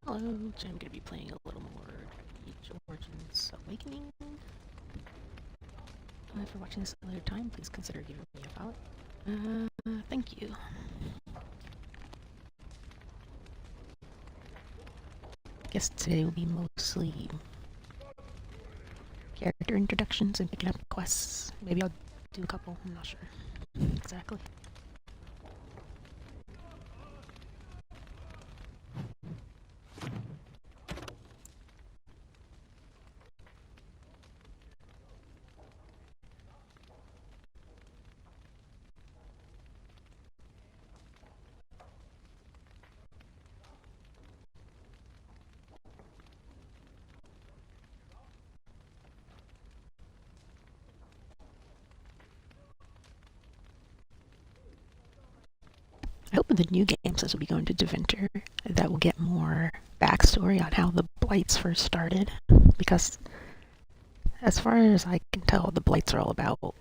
Hello, so I'm going to be playing a little more Mage Origins Awakening. If you're watching this at another time, please consider giving me a follow. Thank you. Guess today will be mostly character introductions and picking up quests. Maybe I'll do a couple, I'm not sure exactly. I hope in the new games, as we go into Deventer, that we'll get more backstory on how the Blights first started. Because, as far as I can tell, the Blights are all about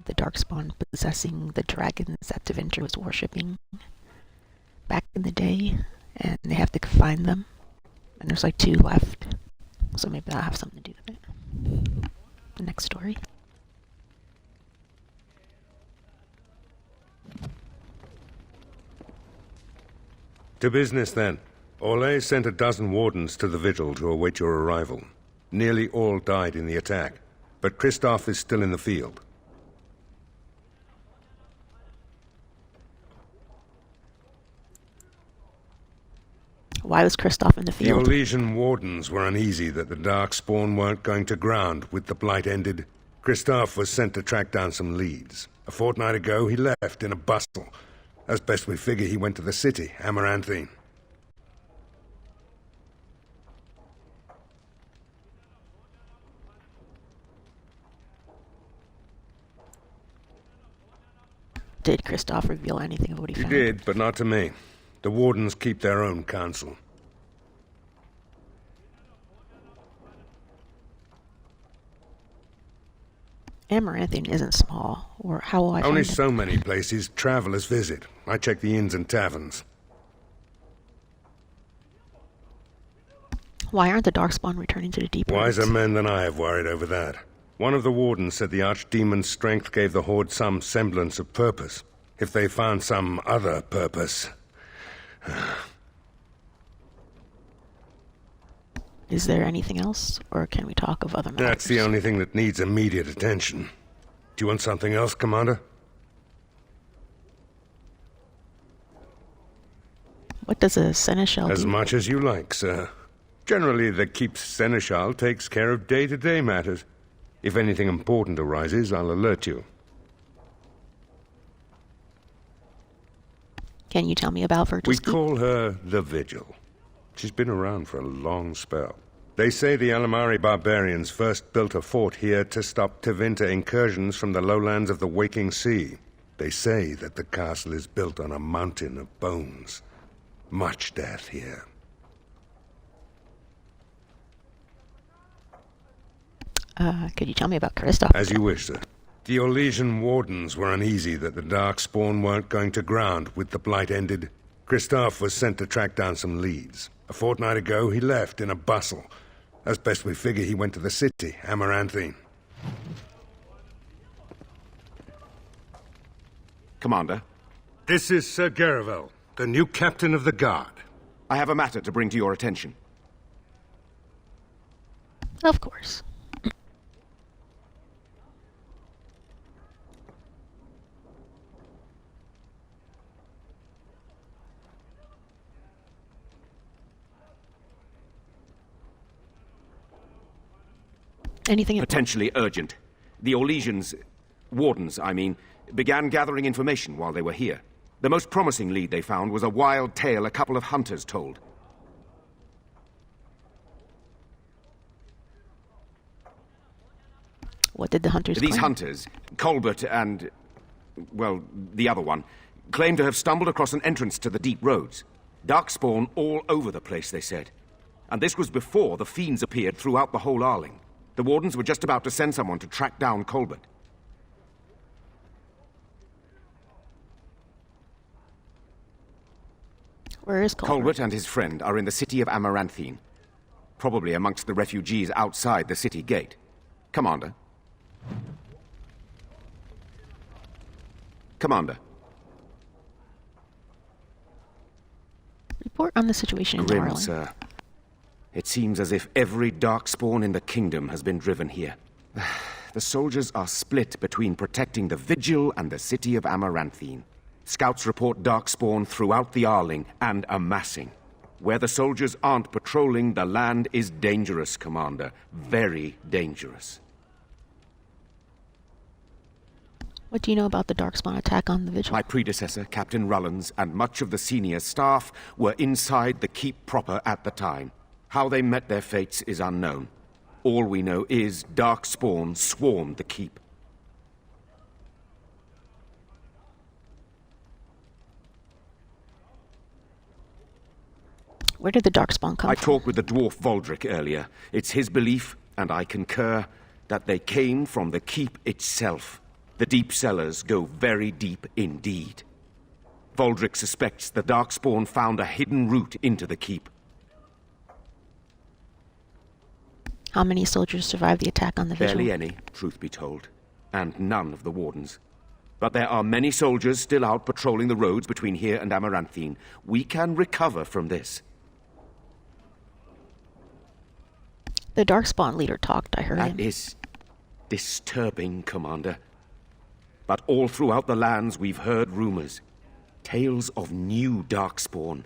the Darkspawn possessing the dragons that Deventer was worshipping back in the day, and they have to find them. And there's like 2 left, so maybe that'll have something to do with it. The next story. To business, then. Orlais sent a dozen wardens to the vigil to await your arrival. Nearly all died in the attack, but Christoph is still in the field. Why was Christoph in the field? The Orlesian wardens were uneasy that the Darkspawn weren't going to ground with the Blight ended. Christoph was sent to track down some leads. A fortnight ago, he left in a bustle. As best we figure, he went to the city, Amaranthine. Did Christoph reveal anything of what he found? He did, but not to me. The wardens keep their own counsel. Amaranthine isn't small, or how will I find it? Only so many places travelers visit. I check the inns and taverns. Why aren't the Darkspawn returning to the deep roads? Wiser men than I have worried over that. One of the wardens said the Archdemon's strength gave the Horde some semblance of purpose. If they found some other purpose... Is there anything else, or can we talk of other matters? That's the only thing that needs immediate attention. Do you want something else, Commander? What does a seneschal do? As much as you like, sir. Generally, the Keep's seneschal takes care of day-to-day matters. If anything important arises, I'll alert you. Can you tell me about Virgil's We call her the Vigil. She's been around for a long spell. They say the Alamari barbarians first built a fort here to stop Tevinter incursions from the lowlands of the Waking Sea. They say that the castle is built on a mountain of bones. Much death here. Could you tell me about Christoph? As you wish, sir. The Orlesian wardens were uneasy that the Darkspawn weren't going to ground with the Blight ended. Christoph was sent to track down some leads. A fortnight ago, he left in a bustle. As best we figure, he went to the city, Amaranthine. Commander? This is Sir Garavel, the new captain of the guard. I have a matter to bring to your attention. Of course. Anything potentially urgent. The Orlesians, wardens, I mean, began gathering information while they were here. The most promising lead they found was a wild tale a couple of hunters told. What did the hunters claim? These hunters, Colbert and, well, the other one, claimed to have stumbled across an entrance to the deep roads. Darkspawn all over the place, they said. And this was before the fiends appeared throughout the whole Arling. The wardens were just about to send someone to track down Colbert. Where is Colbert? Colbert and his friend are in the city of Amaranthine. Probably amongst the refugees outside the city gate. Commander. Commander. Report on the situation in Grim, Darling. sir. It seems as if every darkspawn in the kingdom has been driven here. The soldiers are split between protecting the Vigil and the city of Amaranthine. Scouts report darkspawn throughout the Arling and amassing. Where the soldiers aren't patrolling, the land is dangerous, Commander. Very dangerous. What do you know about the Darkspawn attack on the Vigil? My predecessor, Captain Rullans, and much of the senior staff were inside the keep proper at the time. How they met their fates is unknown. All we know is Darkspawn swarmed the keep. Where did the Darkspawn come I from? talked with the dwarf Voldric earlier. It's his belief, and I concur, that they came from the keep itself. The deep cellars go very deep indeed. Voldric suspects the Darkspawn found a hidden route into the keep. How many soldiers survived the attack on the Vigil? Barely any, truth be told. And none of the wardens. But there are many soldiers still out patrolling the roads between here and Amaranthine. We can recover from this. The Darkspawn leader talked, I heard him. That is disturbing, Commander. But all throughout the lands we've heard rumors. Tales of new Darkspawn.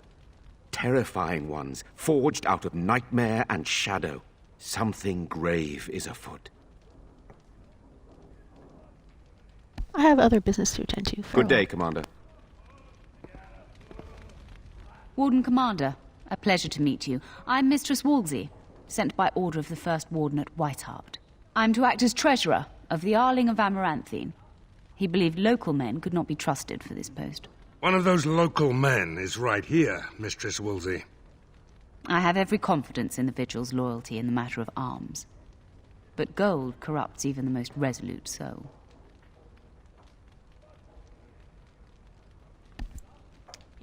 Terrifying ones, forged out of nightmare and shadow. Something grave is afoot. I have other business to attend to. Good day, Commander. Warden Commander, a pleasure to meet you. I'm Mistress Wolsey, sent by order of the First Warden at Whitehart. I'm to act as treasurer of the Arling of Amaranthine. He believed local men could not be trusted for this post. One of those local men is right here, Mistress Wolsey. I have every confidence in the Vigil's loyalty in the matter of arms. But gold corrupts even the most resolute soul.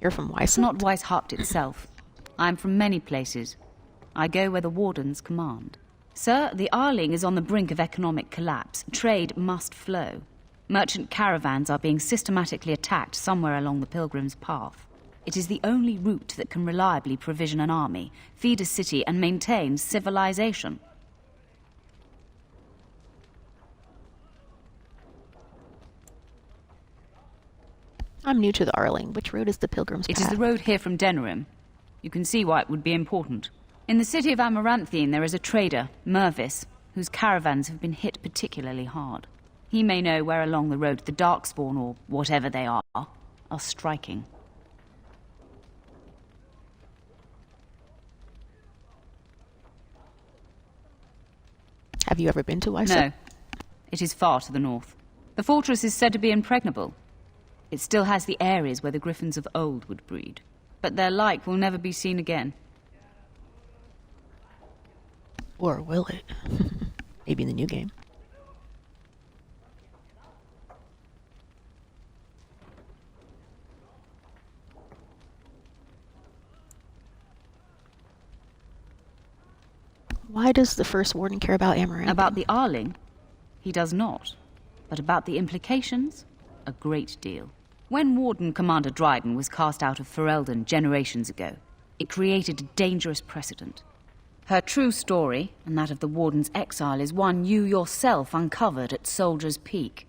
You're from Weissant? It's not Weishaupt itself. I'm from many places. I go where the wardens command. Sir, the Arling is on the brink of economic collapse. Trade must flow. Merchant caravans are being systematically attacked somewhere along the Pilgrim's Path. It is the only route that can reliably provision an army, feed a city, and maintain civilization. I'm new to the Arling. Which road is the Pilgrim's Path? It is the road here from Denerim. You can see why it would be important. In the city of Amaranthine there is a trader, Mervis, whose caravans have been hit particularly hard. He may know where along the road the Darkspawn, or whatever they are striking. Have you ever been to Weissant? No. It is far to the north. The fortress is said to be impregnable. It still has the areas where the griffins of old would breed. But their like will never be seen again. Or will it? Maybe in the new game. Why does the First Warden care about Amaranth? About the Arling? He does not. But about the implications? A great deal. When Warden Commander Dryden was cast out of Ferelden generations ago, it created a dangerous precedent. Her true story, and that of the Warden's exile, is one you yourself uncovered at Soldier's Peak,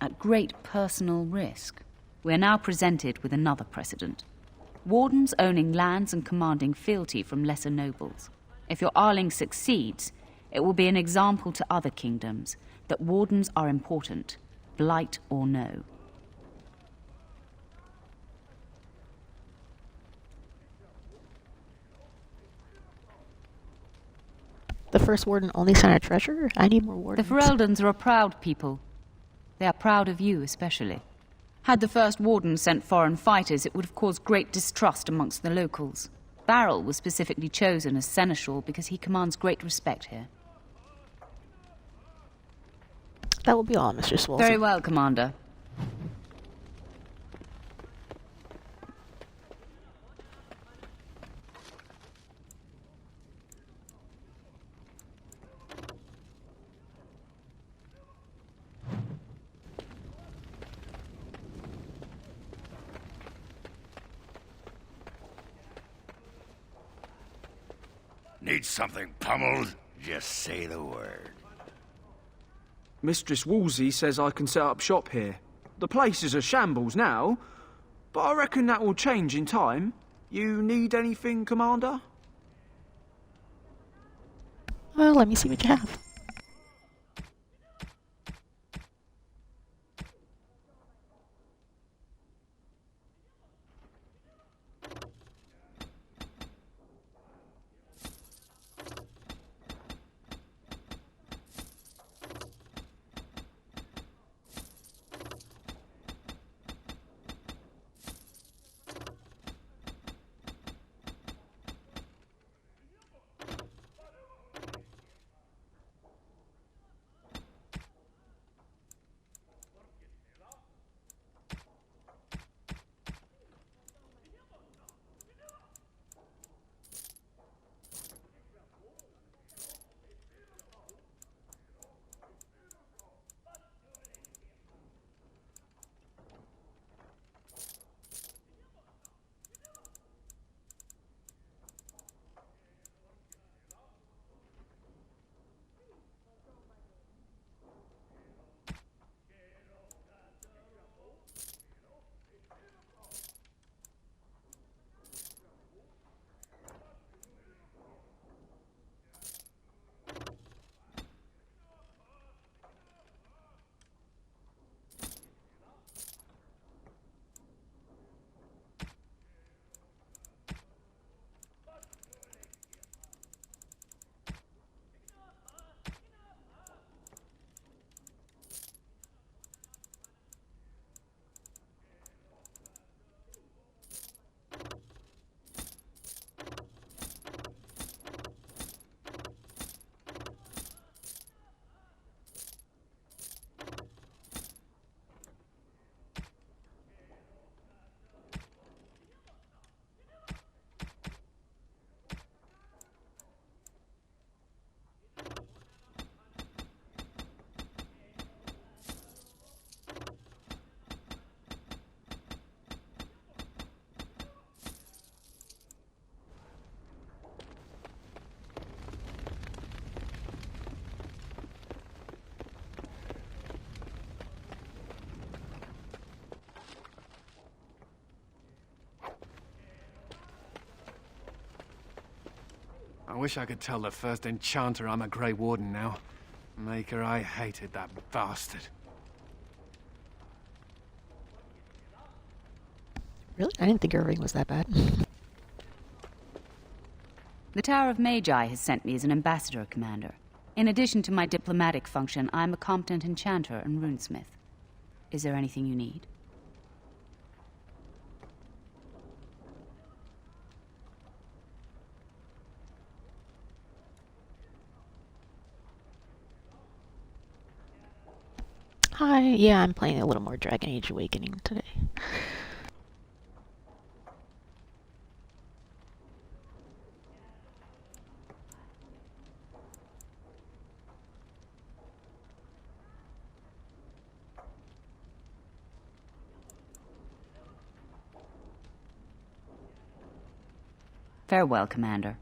at great personal risk. We are now presented with another precedent. Wardens owning lands and commanding fealty from lesser nobles. If your Arling succeeds, it will be an example to other kingdoms that wardens are important, blight or no. The First Warden only sent a treasurer? I need more wardens. The Fereldans are a proud people. They are proud of you especially. Had the First Warden sent foreign fighters, it would have caused great distrust amongst the locals. Barrel was specifically chosen as seneschal because he commands great respect here. That will be all, Mr. Swolsey. Very well, Commander. Need something pummeled? Just say the word. Mistress Wolsey says I can set up shop here. The place is a shambles now, but I reckon that will change in time. You need anything, Commander? Well, let me see what you have. I wish I could tell the first enchanter I'm a Grey Warden now. Maker, I hated that bastard. Really? I didn't think Irving was that bad. The Tower of Mage has sent me as an ambassador, Commander. In addition to my diplomatic function, I'm a competent enchanter and runesmith. Is there anything you need? Hi, yeah, I'm playing a little more Dragon Age Awakening today. Farewell, Commander.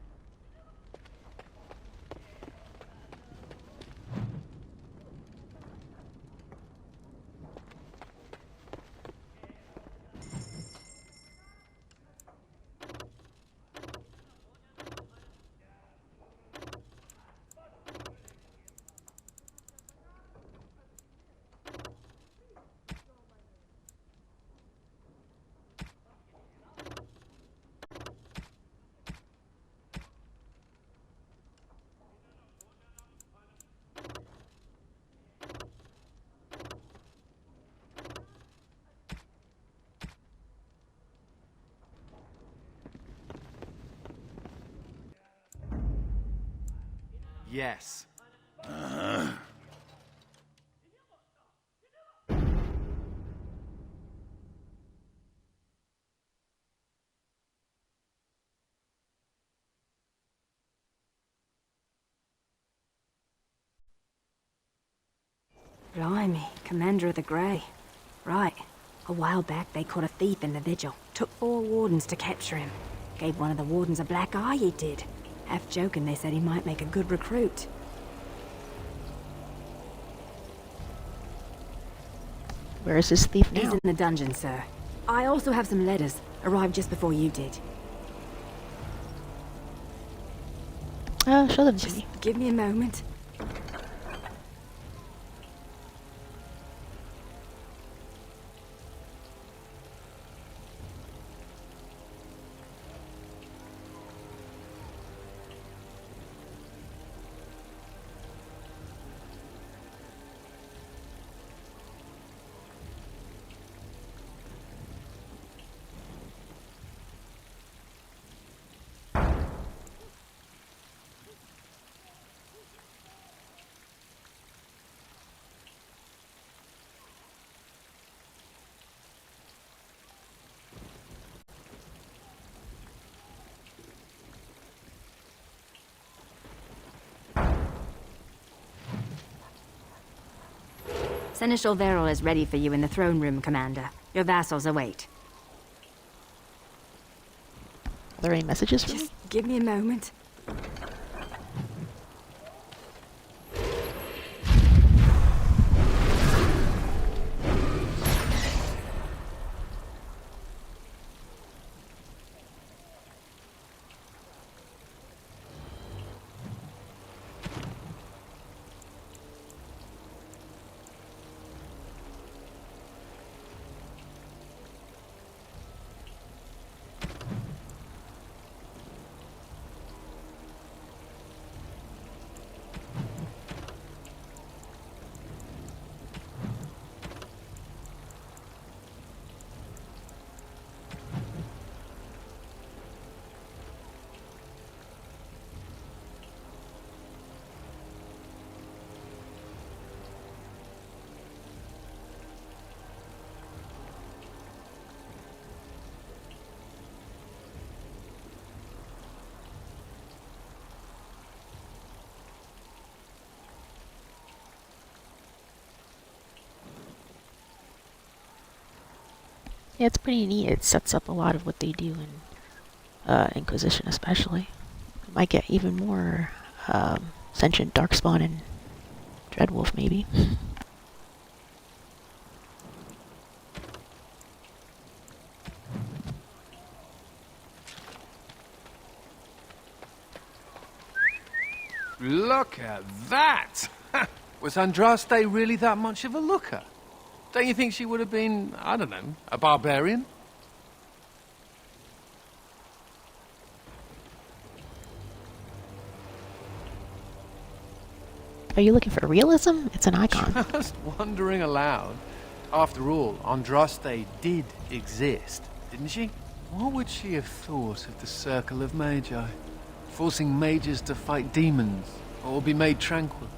Yes. Blimey, Commander of the Grey. Right. A while back they caught a thief in the vigil. Took 4 wardens to capture him. Gave one of the wardens a black eye, he did. Half joking, they said he might make a good recruit. Where is this thief He's now? in the dungeon, sir. I also have some letters. Arrived just before you did. Show them to Just me. give me a moment. Seneschal Verrill is ready for you in the throne room, Commander. Your vassals await. Are there any messages for me? Just give me a moment. Yeah, it's pretty neat. It sets up a lot of what they do in Inquisition, especially. We might get even more sentient Darkspawn and Dreadwolf, maybe. Look at that! Was Andraste really that much of a looker? Don't you think she would have been, I don't know, a barbarian? Are you looking for realism? It's an icon. Just wondering aloud. After all, Andraste did exist, didn't she? What would she have thought of the Circle of Magi? Forcing mages to fight demons, or be made tranquil?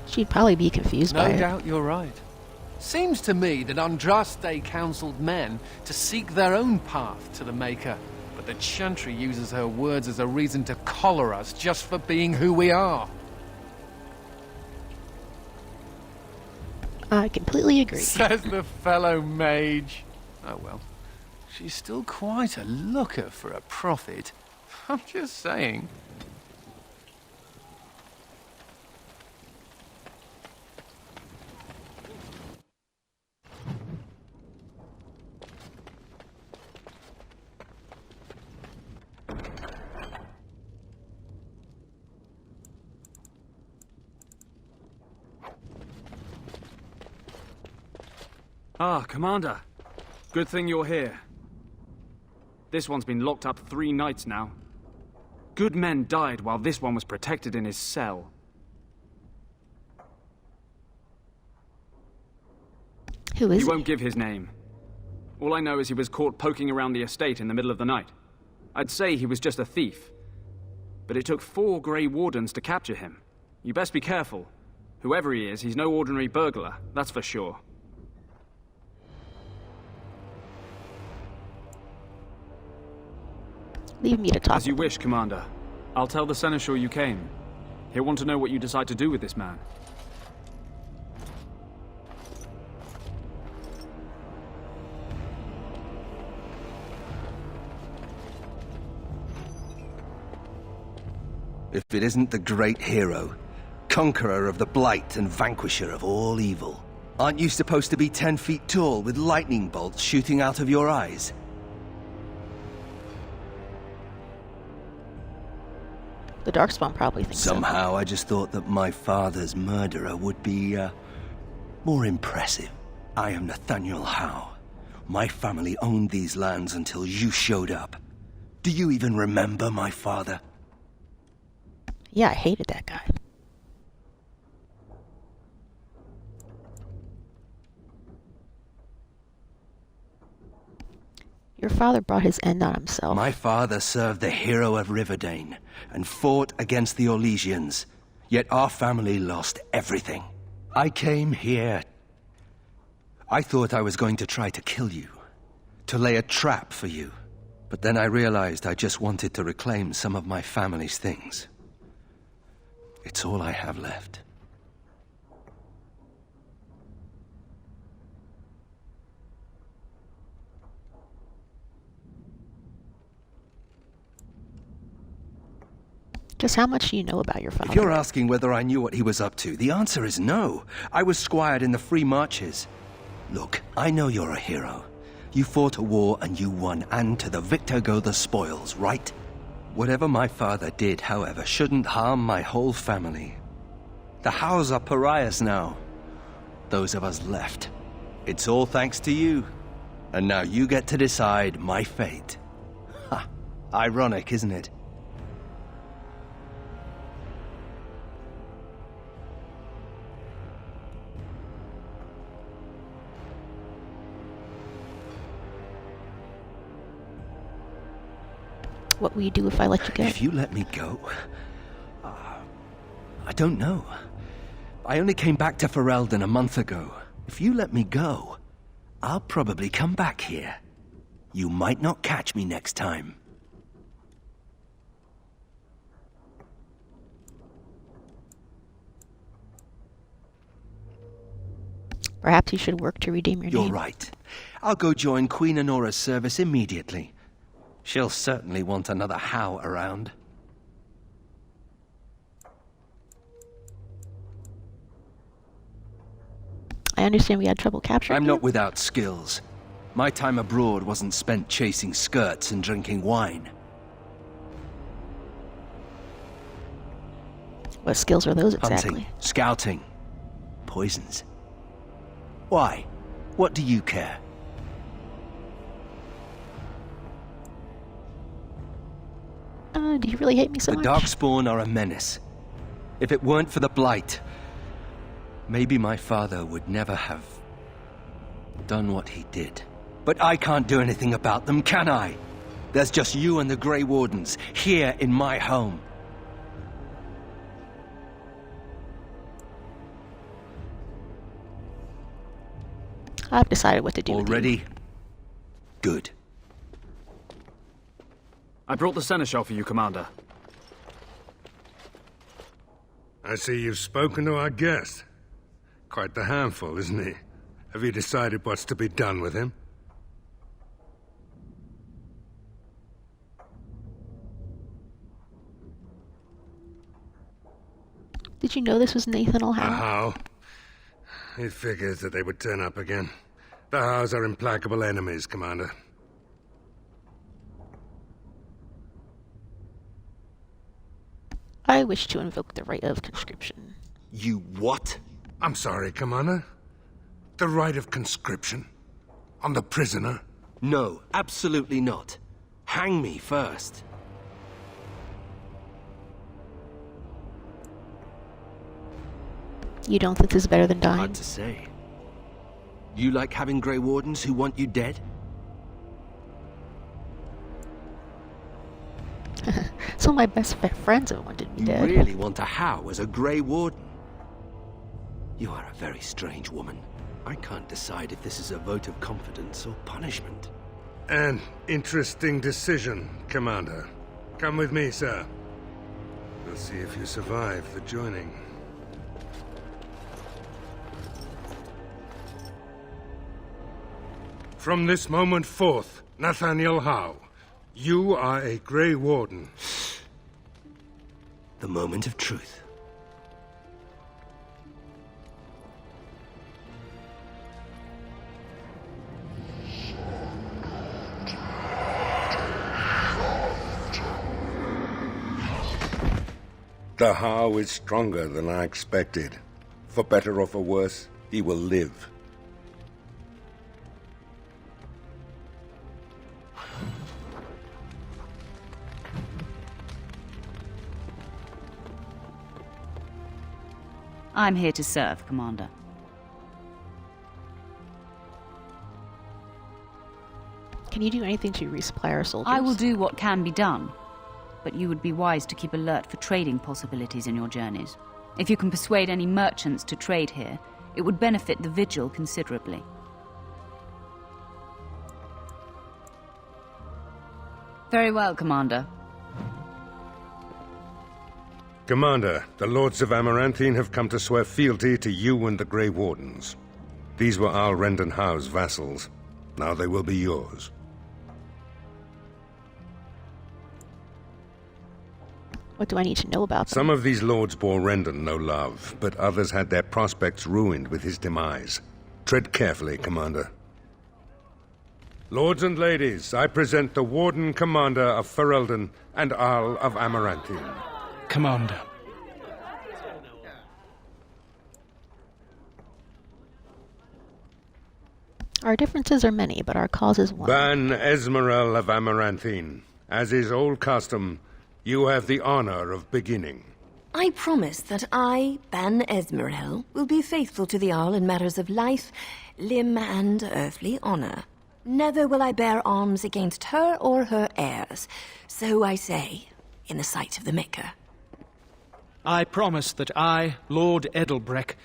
She'd probably be confused by No it. doubt you're right. Seems to me that Andraste counseled men to seek their own path to the Maker, but the Chantry uses her words as a reason to collar us just for being who we are. I completely agree. Says the fellow mage. Oh well, she's still quite a looker for a prophet. I'm just saying. Ah, Commander. Good thing you're here. This one's been locked up 3 nights now. Good men died while this one was protected in his cell. Who is He he? won't give his name. All I know is he was caught poking around the estate in the middle of the night. I'd say he was just a thief. But it took 4 Grey Wardens to capture him. You best be careful. Whoever he is, he's no ordinary burglar, that's for sure. Leave me to talk. As you wish, Commander. I'll tell the Seneschal you came. He'll want to know what you decide to do with this man. if it isn't the great hero, conqueror of the Blight and vanquisher of all evil? Aren't you supposed to be 10 feet tall with lightning bolts shooting out of your eyes? The Darkspawn probably thinks Somehow I just thought that my father's murderer would be, more impressive. I am Nathaniel Howe. My family owned these lands until you showed up. Do you even remember my father? so. Yeah, I hated that guy. Your father brought his end on himself. My father served the hero of Riverdane and fought against the Orlesians, yet our family lost everything. I came here. I thought I was going to try to kill you, to lay a trap for you. But then I realized I just wanted to reclaim some of my family's things. It's all I have left. Just how much do you know about your father? If you're asking whether I knew what he was up to, the answer is no. I was squired in the Free Marches. Look, I know you're a hero. You fought a war and you won, and to the victor go the spoils, right? Whatever my father did, however, shouldn't harm my whole family. The Howes are pariahs now. Those of us left. It's all thanks to you. And now you get to decide my fate. Ha! Ironic, isn't it? What will you do if I let you go? If you let me go... I don't know. I only came back to Ferelden a month ago. If you let me go, I'll probably come back here. You might not catch me next time. Perhaps you should work to redeem your name. You're right. I'll go join Queen Honora's service immediately. She'll certainly want another Howe around. I understand we had trouble capturing I'm you. not without skills. My time abroad wasn't spent chasing skirts and drinking wine. What skills are those exactly? Hunting, scouting, poisons. Why? What do you care? Do you really hate me so The much? Darkspawn are a menace. If it weren't for the Blight, maybe my father would never have done what he did. But I can't do anything about them, can I? There's just you and the Grey Wardens here in my home. I've decided what to do with you. Already? Good. I brought the seneschal for you, Commander. I see you've spoken to our guest. Quite the handful, isn't he? Have you decided what's to be done with him? Did you know this was Nathan Howe? How? It figures that they would turn up again. The Howes are implacable enemies, Commander. I wish to invoke the right of conscription. You what? I'm sorry, Commander. The right of conscription? On the prisoner? No, absolutely not. Hang me first. You don't think this is better than dying? Hard to say. You like having Grey Wardens who want you dead? Some of my best friends have wanted me You dead. really want a Howe as a Grey Warden? You are a very strange woman. I can't decide if this is a vote of confidence or punishment. An interesting decision, Commander. Come with me, sir. We'll see if you survive the joining. From this moment forth, Nathaniel Howe, you are a Grey Warden. The moment of truth. The How is stronger than I expected. For better or for worse, he will live. I'm here to serve, Commander. Can you do anything to resupply our soldiers? I will do what can be done, but you would be wise to keep alert for trading possibilities in your journeys. If you can persuade any merchants to trade here, it would benefit the Vigil considerably. Very well, Commander. Commander, the Lords of Amaranthine have come to swear fealty to you and the Grey Wardens. These were Al Rendon Howe's vassals. Now they will be yours. What do I need to know about them? Some of these lords bore Rendon no love, but others had their prospects ruined with his demise. Tread carefully, Commander. Lords and ladies, I present the Warden Commander of Ferelden and Arl of Amaranthine. Commander. Our differences are many, but our cause is one. Ban Esmerel of Amaranthine, as is old custom, you have the honor of beginning. I promise that I, Ban Esmerel, will be faithful to the Arl in matters of life, limb, and earthly honor. Never will I bear arms against her or her heirs. So I say, in the sight of the Maker. I promise that I, Lord Edelbreck...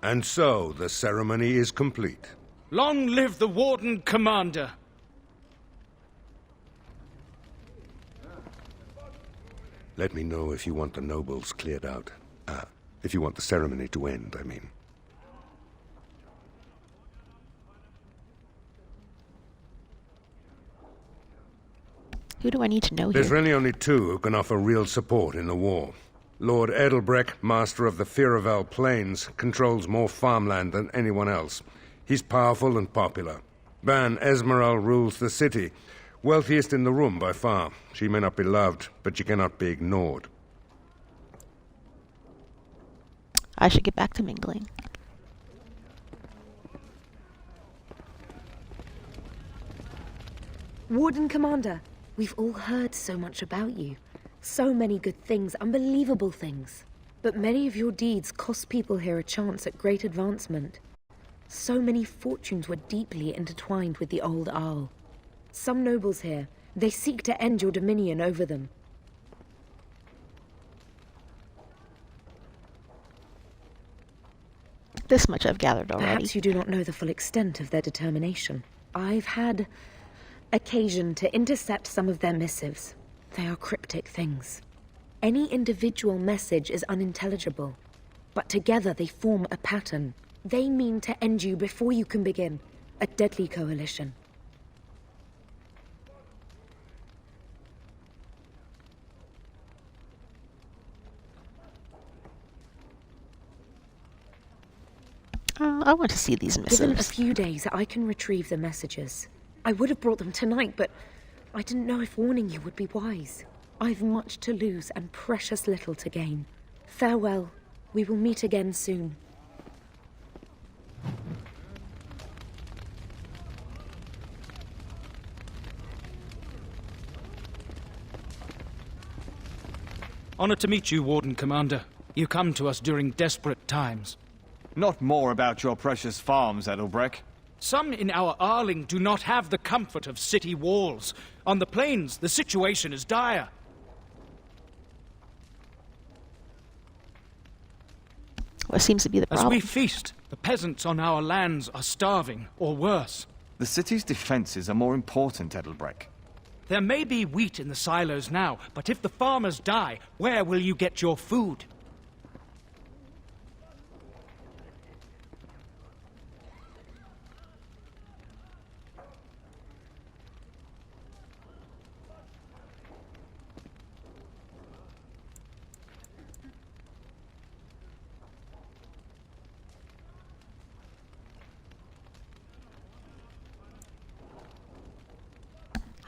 And so the ceremony is complete. Long live the Warden Commander! Let me know if you want the nobles cleared out. If you want the ceremony to end, I mean. Who do I need to know here? There's really only two who can offer real support in the war. Lord Edelbreck, master of the Firavel Plains, controls more farmland than anyone else. He's powerful and popular. Ban Esmeralda rules the city. Wealthiest in the room by far. She may not be loved, but she cannot be ignored. I should get back to mingling. Warden Commander, we've all heard so much about you. So many good things, unbelievable things. But many of your deeds cost people here a chance at great advancement. So many fortunes were deeply intertwined with the old Arl. Some nobles here, they seek to end your dominion over them. This much I've gathered already. Perhaps you do not know the full extent of their determination. I've had occasion to intercept some of their missives. They are cryptic things. Any individual message is unintelligible, but together they form a pattern. They mean to end you before you can begin. A deadly coalition. I want to see these missives. Given a few days, I can retrieve the messages. I would have brought them tonight, but I didn't know if warning you would be wise. I've much to lose and precious little to gain. Farewell. We will meet again soon. Honor to meet you, Warden Commander. You come to us during desperate times. Not more about your precious farms, Edelbreck. Some in our Arling do not have the comfort of city walls. On the plains, the situation is dire. What seems to be the As problem? we feast, the peasants on our lands are starving, or worse. The city's defenses are more important, Edelbreck. There may be wheat in the silos now, but if the farmers die, where will you get your food?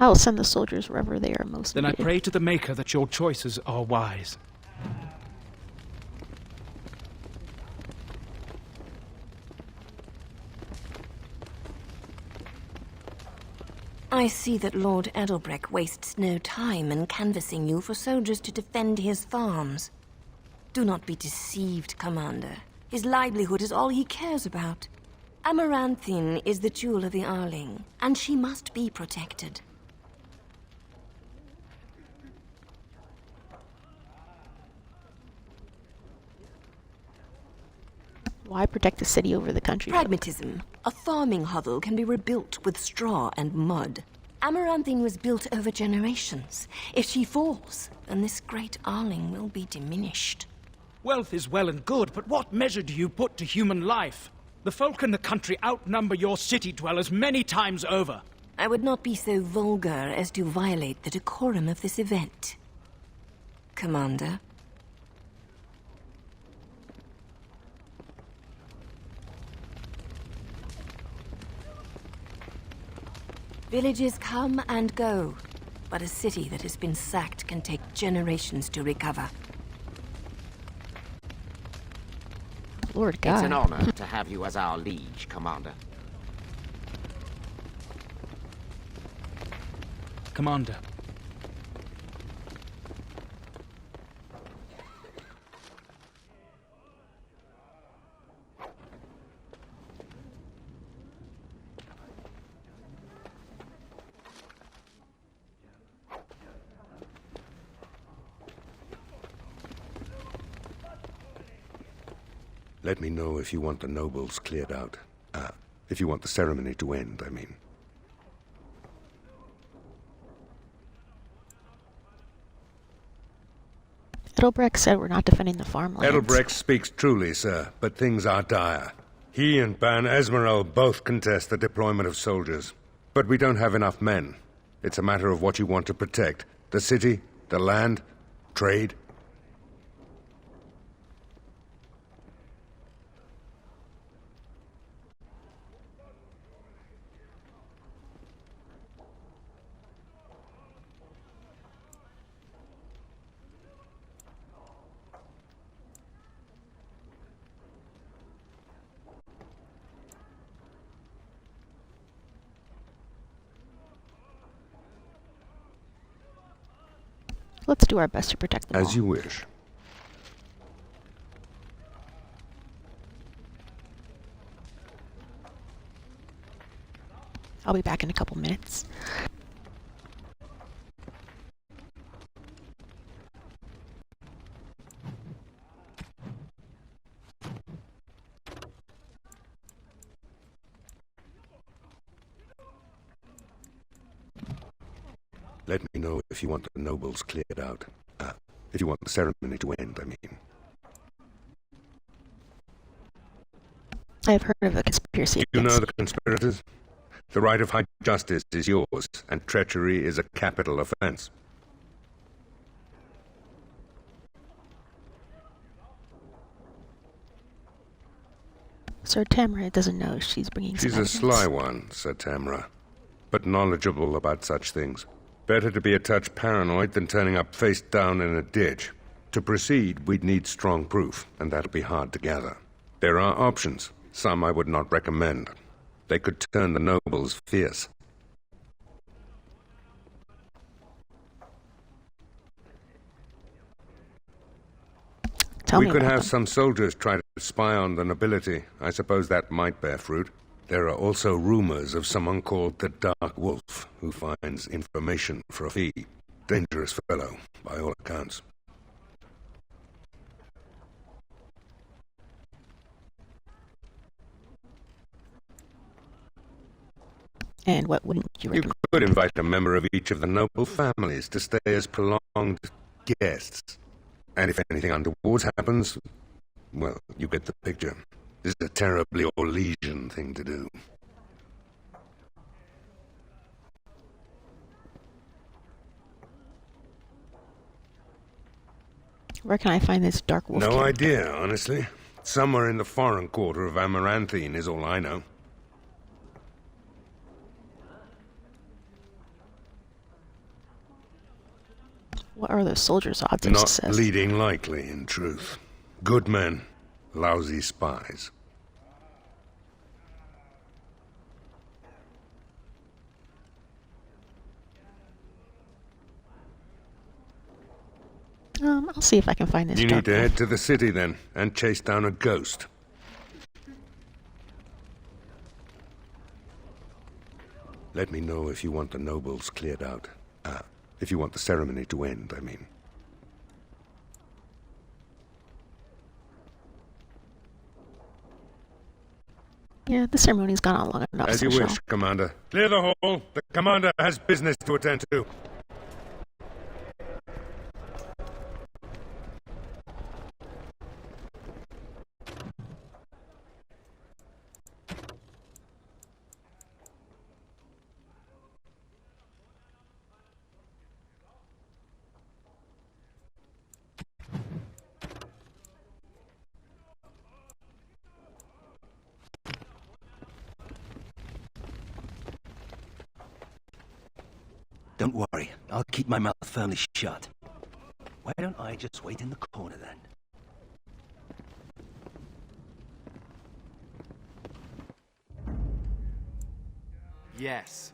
I'll send the soldiers wherever they are most Then I needed. pray to the Maker that your choices are wise. I see that Lord Edelbreck wastes no time in canvassing you for soldiers to defend his farms. Do not be deceived, Commander. His livelihood is all he cares about. Amaranthine is the jewel of the Arling, and she must be protected. Why protect the city over the country? Pragmatism. A farming hovel can be rebuilt with straw and mud. Amaranthine was built over generations. If she falls, then this great Arling will be diminished. Wealth is well and good, but what measure do you put to human life? The folk in the country outnumber your city dwellers many times over. I would not be so vulgar as to violate the decorum of this event. Commander? Villages come and go, but a city that has been sacked can take generations to recover. Lord God. It's an honor to have you as our liege, Commander. Commander. Let me know if you want the nobles cleared out. If you want the ceremony to end, I mean. Edelbreck said we're not defending the farmlands. Edelbrecht speaks truly, sir, but things are dire. He and Ban Esmeralda both contest the deployment of soldiers. But we don't have enough men. It's a matter of what you want to protect. The city, the land, trade. Let's do our best to protect them all. As you wish. I'll be back in a couple minutes. Let me know if you want the nobles cleared out. If you want the ceremony to end, I mean. I have heard of a conspiracy. You know the conspirators? The right of high justice is yours, and treachery is a capital offense. Sir Tamra doesn't know she's bringing some She's a evidence. sly one, Sir Tamra, but knowledgeable about such things. Better to be a touch paranoid than turning up face down in a ditch. To proceed, we'd need strong proof, and that'll be hard to gather. There are options. Some I would not recommend. They could turn the nobles fierce. We could have some soldiers try to spy on the nobility. I suppose that might bear fruit. There are also rumors of someone called the Dark Wolf, who finds information for a fee. Dangerous fellow, by all accounts. And what wouldn't you recommend? You could invite a member of each of the noble families to stay as prolonged guests. And if anything untoward happens, well, you get the picture. This is a terribly Orlesian thing to do. Where can I find this Dark Wolf? No idea, honestly. Somewhere in the foreign quarter of Amaranthine is all I know. What are those soldiers' odds of Not success? leading likely, in truth. Good men, lousy spies. I'll see if I can find this. You need to head to the city then, and chase down a ghost. Let me know if you want the nobles cleared out. If you want the ceremony to end, I mean. Yeah, the ceremony's gone on long enough. As you wish, Commander. Clear the hall. The Commander has business to attend to. Don't worry, I'll keep my mouth firmly shut. Why don't I just wait in the corner then? Yes.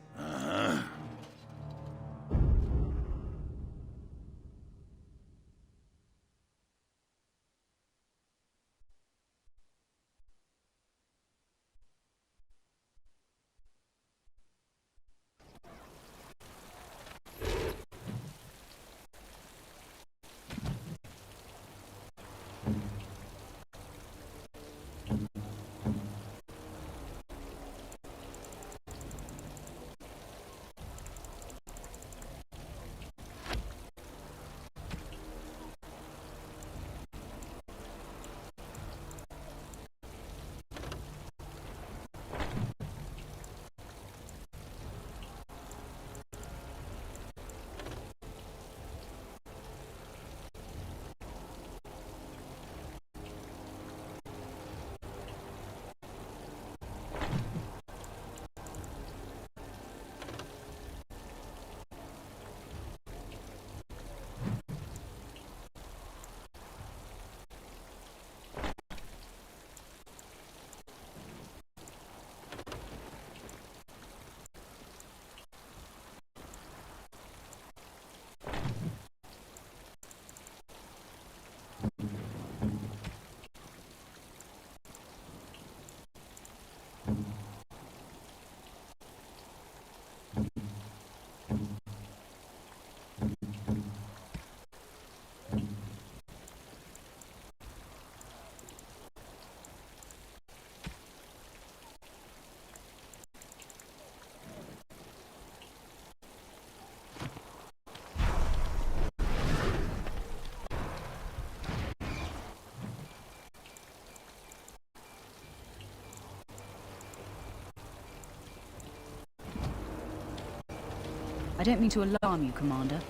I don't mean to alarm you, Commander,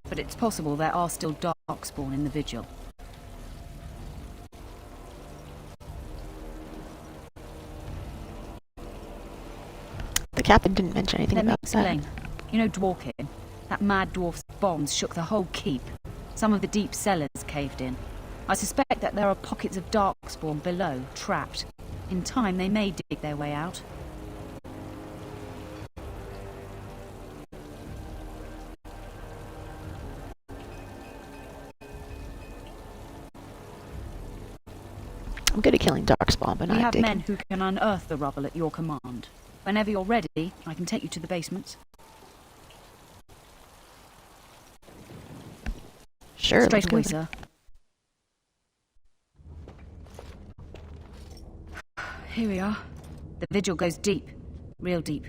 but it's possible there are still Darkspawn in the Vigil. The captain didn't mention anything Let me about explain. that. You know Dworkin? That mad dwarf's bombs shook the whole keep. Some of the deep cellars caved in. I suspect that there are pockets of Darkspawn below, trapped. In time, they may dig their way out. I'm good at killing Darkspawn, but We not have digging. men who can unearth the rubble at your command. Whenever you're ready, I can take you to the basements. Sure, Straight let's go away, then. sir. Here we are. The vigil goes deep. Real deep.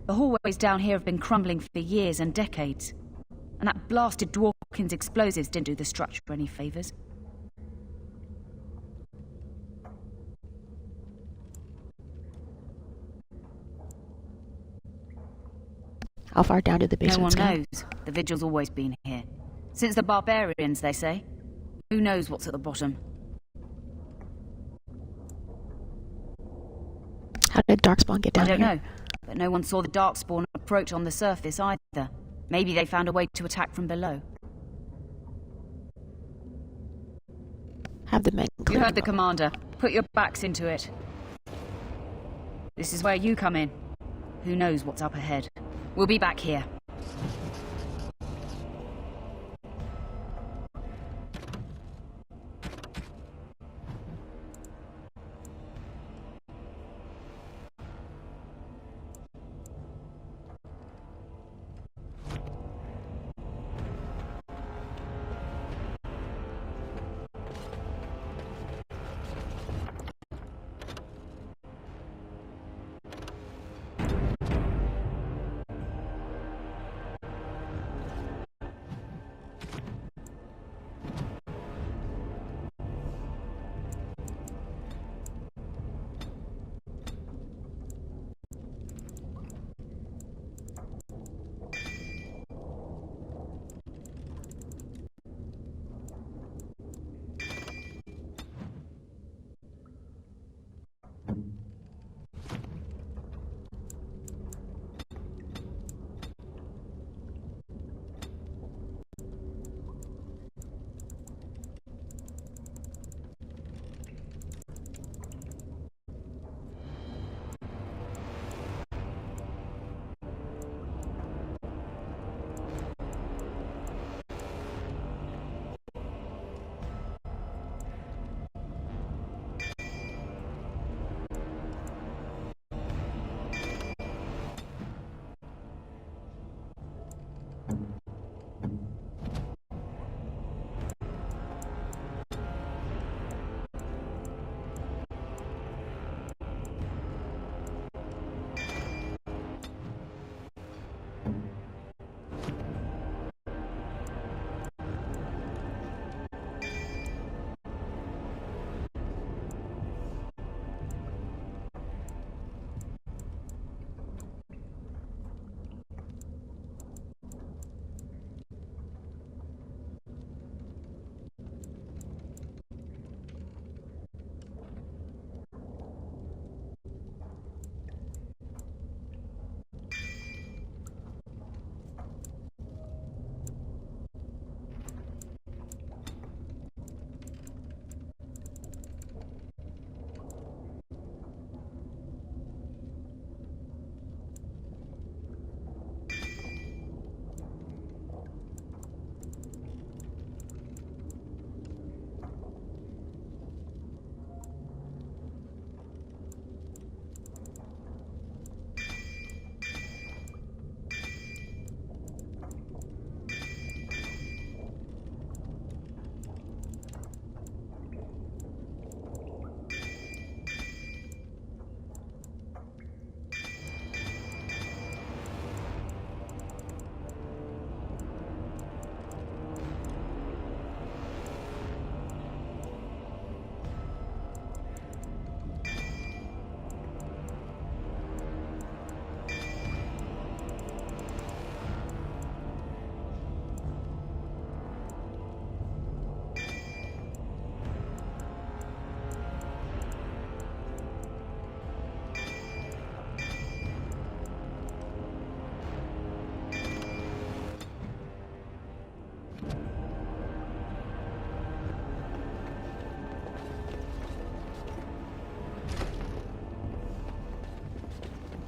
The hallways down here have been crumbling for years and decades. And that blasted Dworkin's explosives didn't do the structure any favours. How far down did the No one basements go? knows. The vigil's always been here. Since the barbarians, they say. Who knows what's at the bottom? How did Darkspawn get down I don't here? know. But no one saw the Darkspawn approach on the surface either. Maybe they found a way to attack from below. have the men You clear. heard the commander. Put your backs into it. This is where you come in. Who knows what's up ahead? We'll be back here.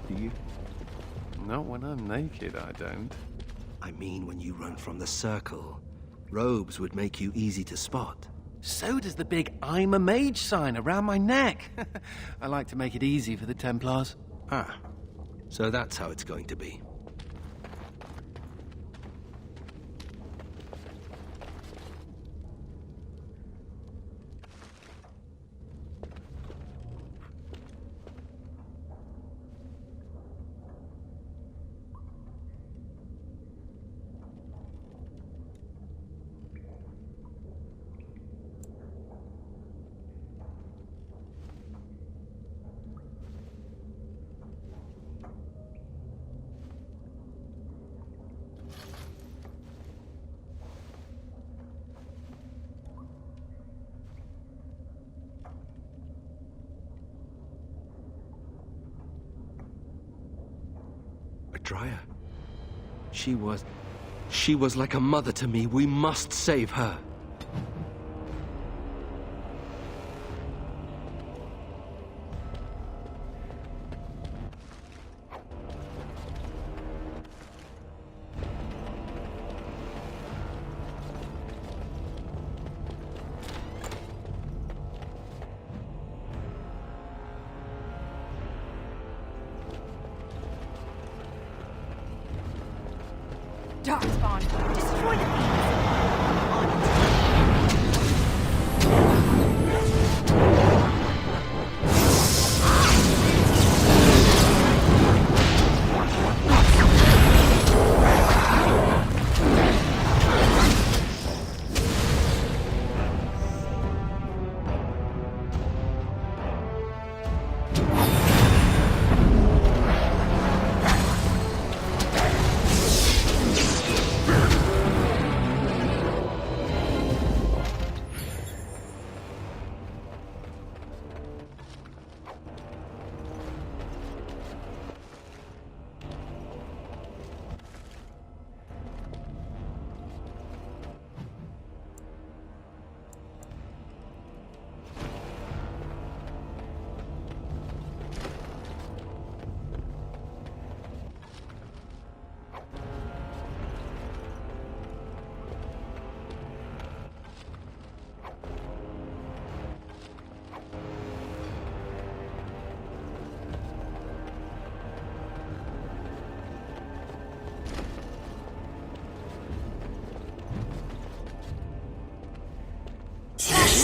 You? Not when I'm naked, I don't. I mean when you run from the circle. Robes would make you easy to spot. So does the big I'm a Mage sign around my neck. I like to make it easy for the Templars. Ah, so that's how it's going to be. Dryer. She was like a mother to me. We must save her. Darkspawn, destroy the fiends.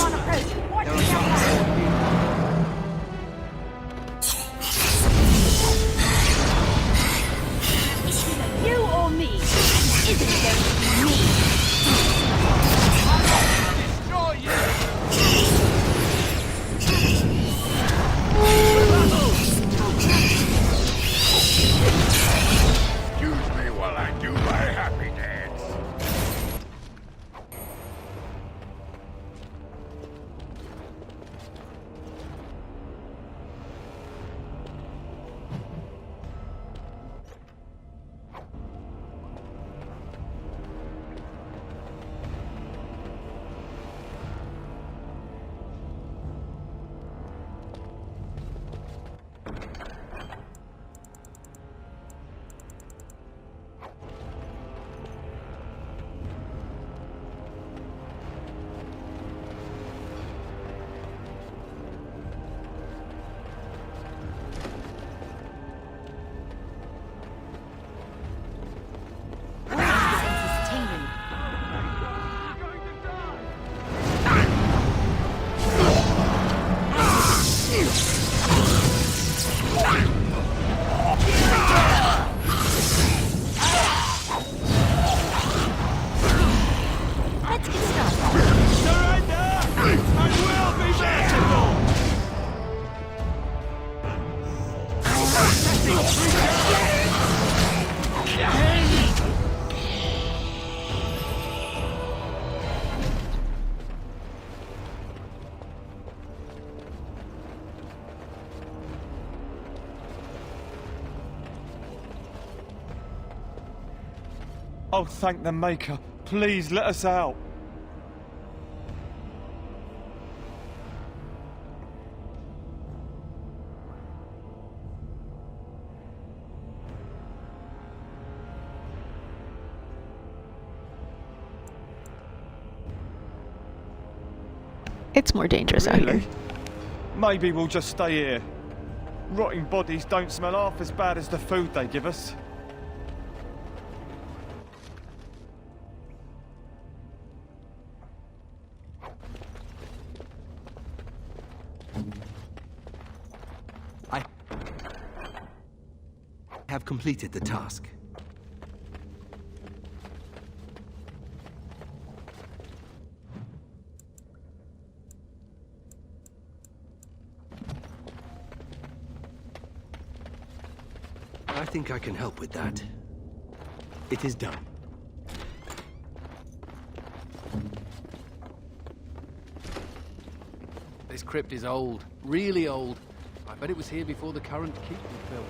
On it. You or me? Isn't it going to be me? Destroy Excuse me while I do my happy dance. Oh, thank the Maker. Please, let us out. It's more dangerous out here. Maybe we'll just stay here. Rotting bodies don't smell half as bad as the food they give us. I have completed the task. I think I can help with that. It is done. This crypt is old. Really old. I bet it was here before the current keep was built.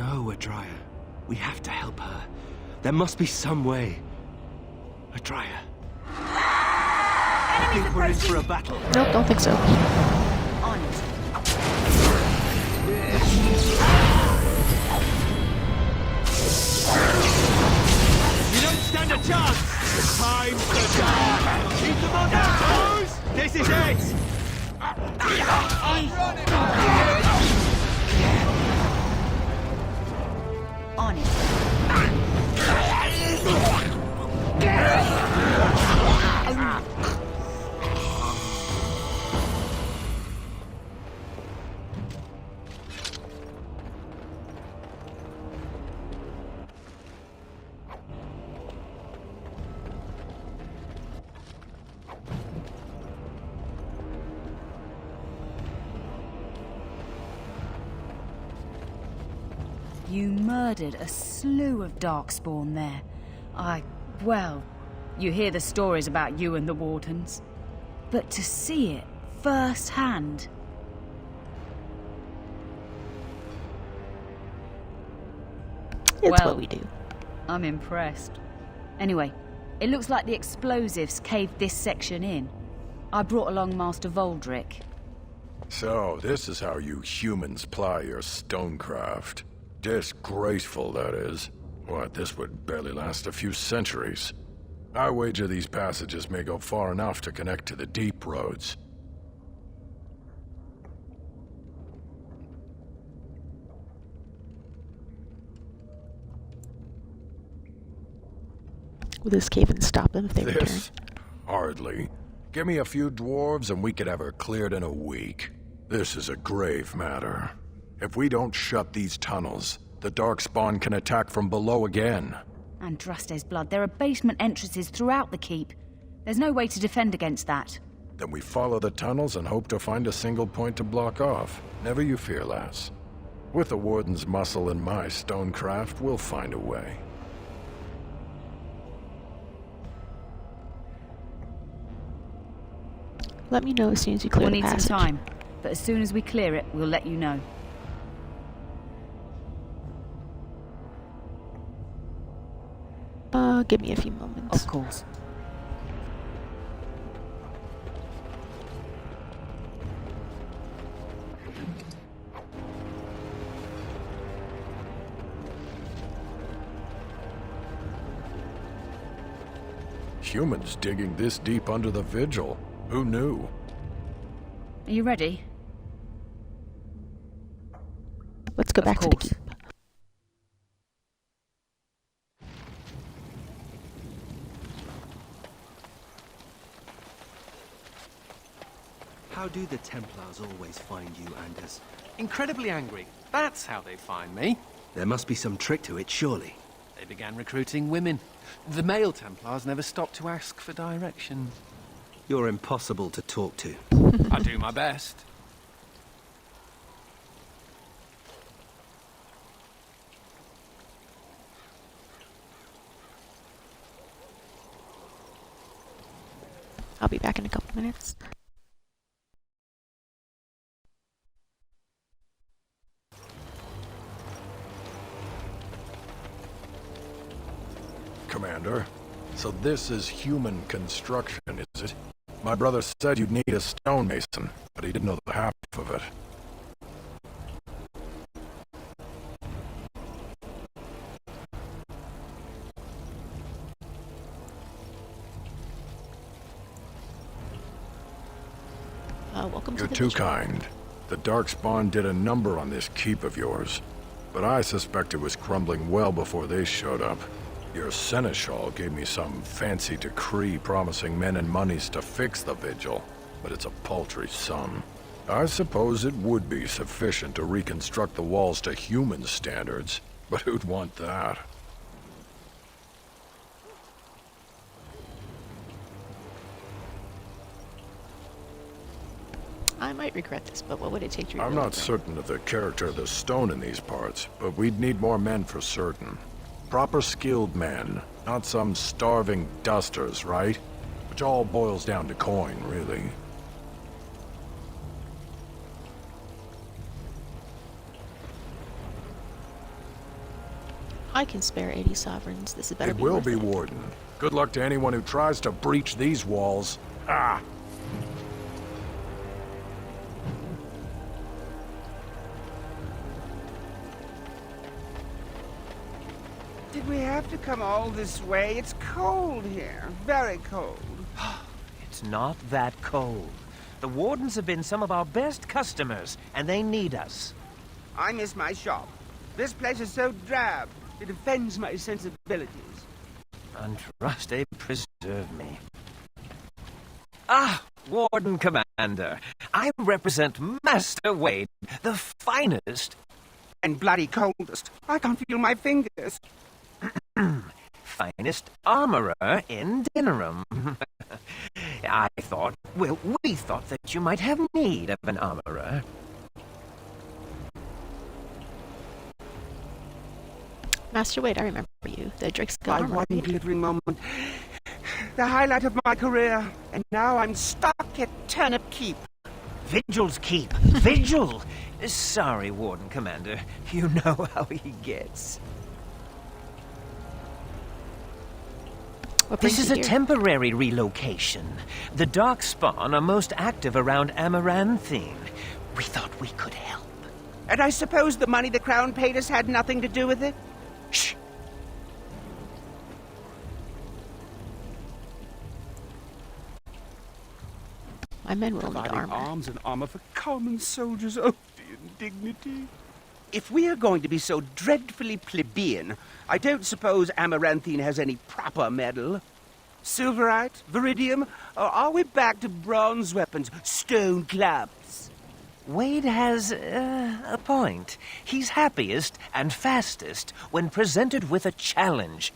No, Adria. We have to help her. There must be some way. Adria. I think we're in for a battle. Nope, don't think so. On it. You don't stand a chance! The time's to die! Keep them on their toes! This is it! On it. You murdered a slew of Darkspawn there. Well, you hear the stories about you and the Wardens. But to see it firsthand... It's what we do. I'm impressed. Anyway, it looks like the explosives caved this section in. I brought along Master Voldrick. So, this is how you humans ply your stonecraft. Disgraceful, that is. What, this would barely last a few centuries. I wager these passages may go far enough to connect to the deep roads. Will this cave and stop them if they return? Hardly. Give me a few dwarves and we could have her cleared in a week. This is a grave matter. If we don't shut these tunnels, the Darkspawn can attack from below again. Andraste's blood. There are basement entrances throughout the keep. There's no way to defend against that. Then we follow the tunnels and hope to find a single point to block off. Never you fear, lass. With the Warden's muscle and my stonecraft, we'll find a way. Let me know as soon as you clear the We'll need passage. some time, but as soon as we clear it, we'll let you know. Give me a few moments. Of course. Humans digging this deep under the Vigil. Who knew? Are you ready? Let's go back to the keep. How do the Templars always find you, Anders? Incredibly angry. That's how they find me. There must be some trick to it, surely. They began recruiting women. The male Templars never stopped to ask for direction. You're impossible to talk to. I do my best. I'll be back in a couple minutes. Commander, so this is human construction, is it? My brother said you'd need a stonemason, but he didn't know the half of it. Welcome You're to the too Vigil. kind. The Darkspawn did a number on this keep of yours, but I suspect it was crumbling well before they showed up. Your seneschal gave me some fancy decree promising men and monies to fix the Vigil, but it's a paltry sum. I suppose it would be sufficient to reconstruct the walls to human standards, but who'd want that? I might regret this, but what would it take to I'm rebuild not it? certain of the character of the stone in these parts, but we'd need more men for certain. Proper skilled men, not some starving dusters, right? Which all boils down to coin, really. I can spare 80 sovereigns. This is better It be will worth be, it. Warden. Good luck to anyone who tries to breach these walls. Ah! Did we have to come all this way? It's cold here. Very cold. It's not that cold. The Wardens have been some of our best customers, and they need us. I miss my shop. This place is so drab. It offends my sensibilities. Andraste preserve me. Ah, Warden Commander. I represent Master Wade, the finest... And bloody coldest. I can't feel my fingers. finest armorer in Dinnerum. We thought that you might have need of an armorer. Master Wade, I remember you. The Drixka My armor. one glittering moment. The highlight of my career. And now I'm stuck at Turnip Keep. Vigil's Keep. Vigil! Sorry, Warden Commander. You know how he gets. This is a temporary relocation. The Darkspawn are most active around Amaranthine. We thought we could help. And I suppose the money the Crown paid us had nothing to do with it? Shh! My men will need Providing armor. arms and armor for common soldiers. Oh, the indignity. If we are going to be so dreadfully plebeian, I don't suppose Amaranthine has any proper metal. Silverite? Viridium? Or are we back to bronze weapons, stone clubs? Wade has a point. He's happiest and fastest when presented with a challenge.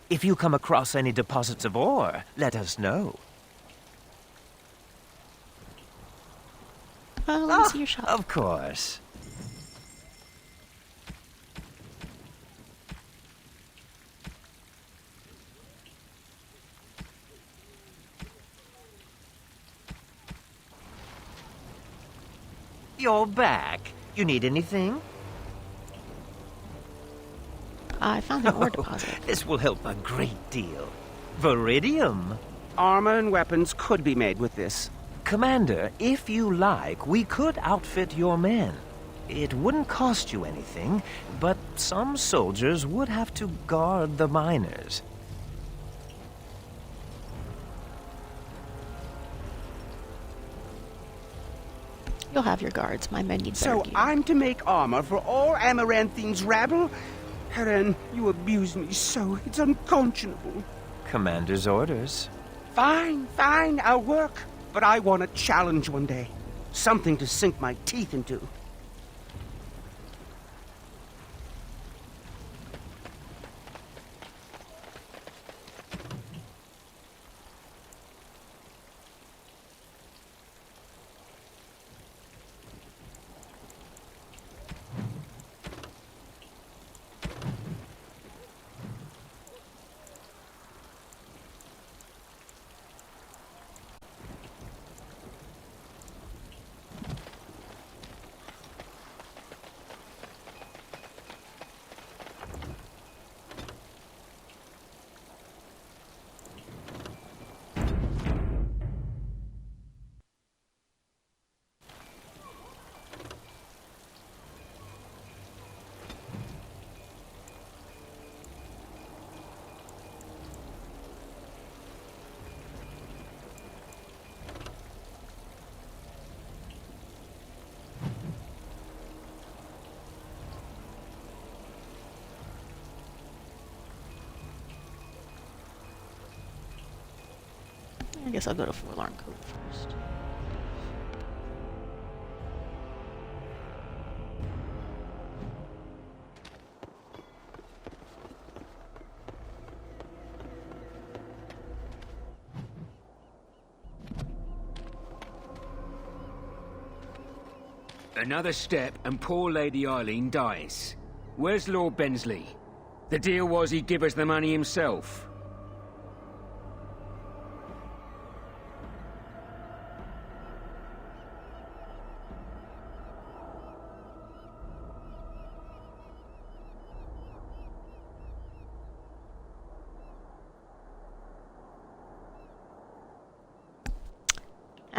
If you come across any deposits of ore, let us know. Let me see your shop. Of course. You're back. You need anything? I found an ore deposit. This will help a great deal. Viridium. Armor and weapons could be made with this. Commander, if you like, we could outfit your men. It wouldn't cost you anything, but some soldiers would have to guard the miners. You'll have your guards. My men need better So gear. I'm to make armor for all Amaranthine's rabble? Helen, you abuse me so. It's unconscionable. Commander's orders. Fine, I'll work. But I want a challenge one day. Something to sink my teeth into. I guess I'll go to Forlorn Cove first. Another step and poor Lady Eileen dies. Where's Lord Bensley? The deal was he'd give us the money himself.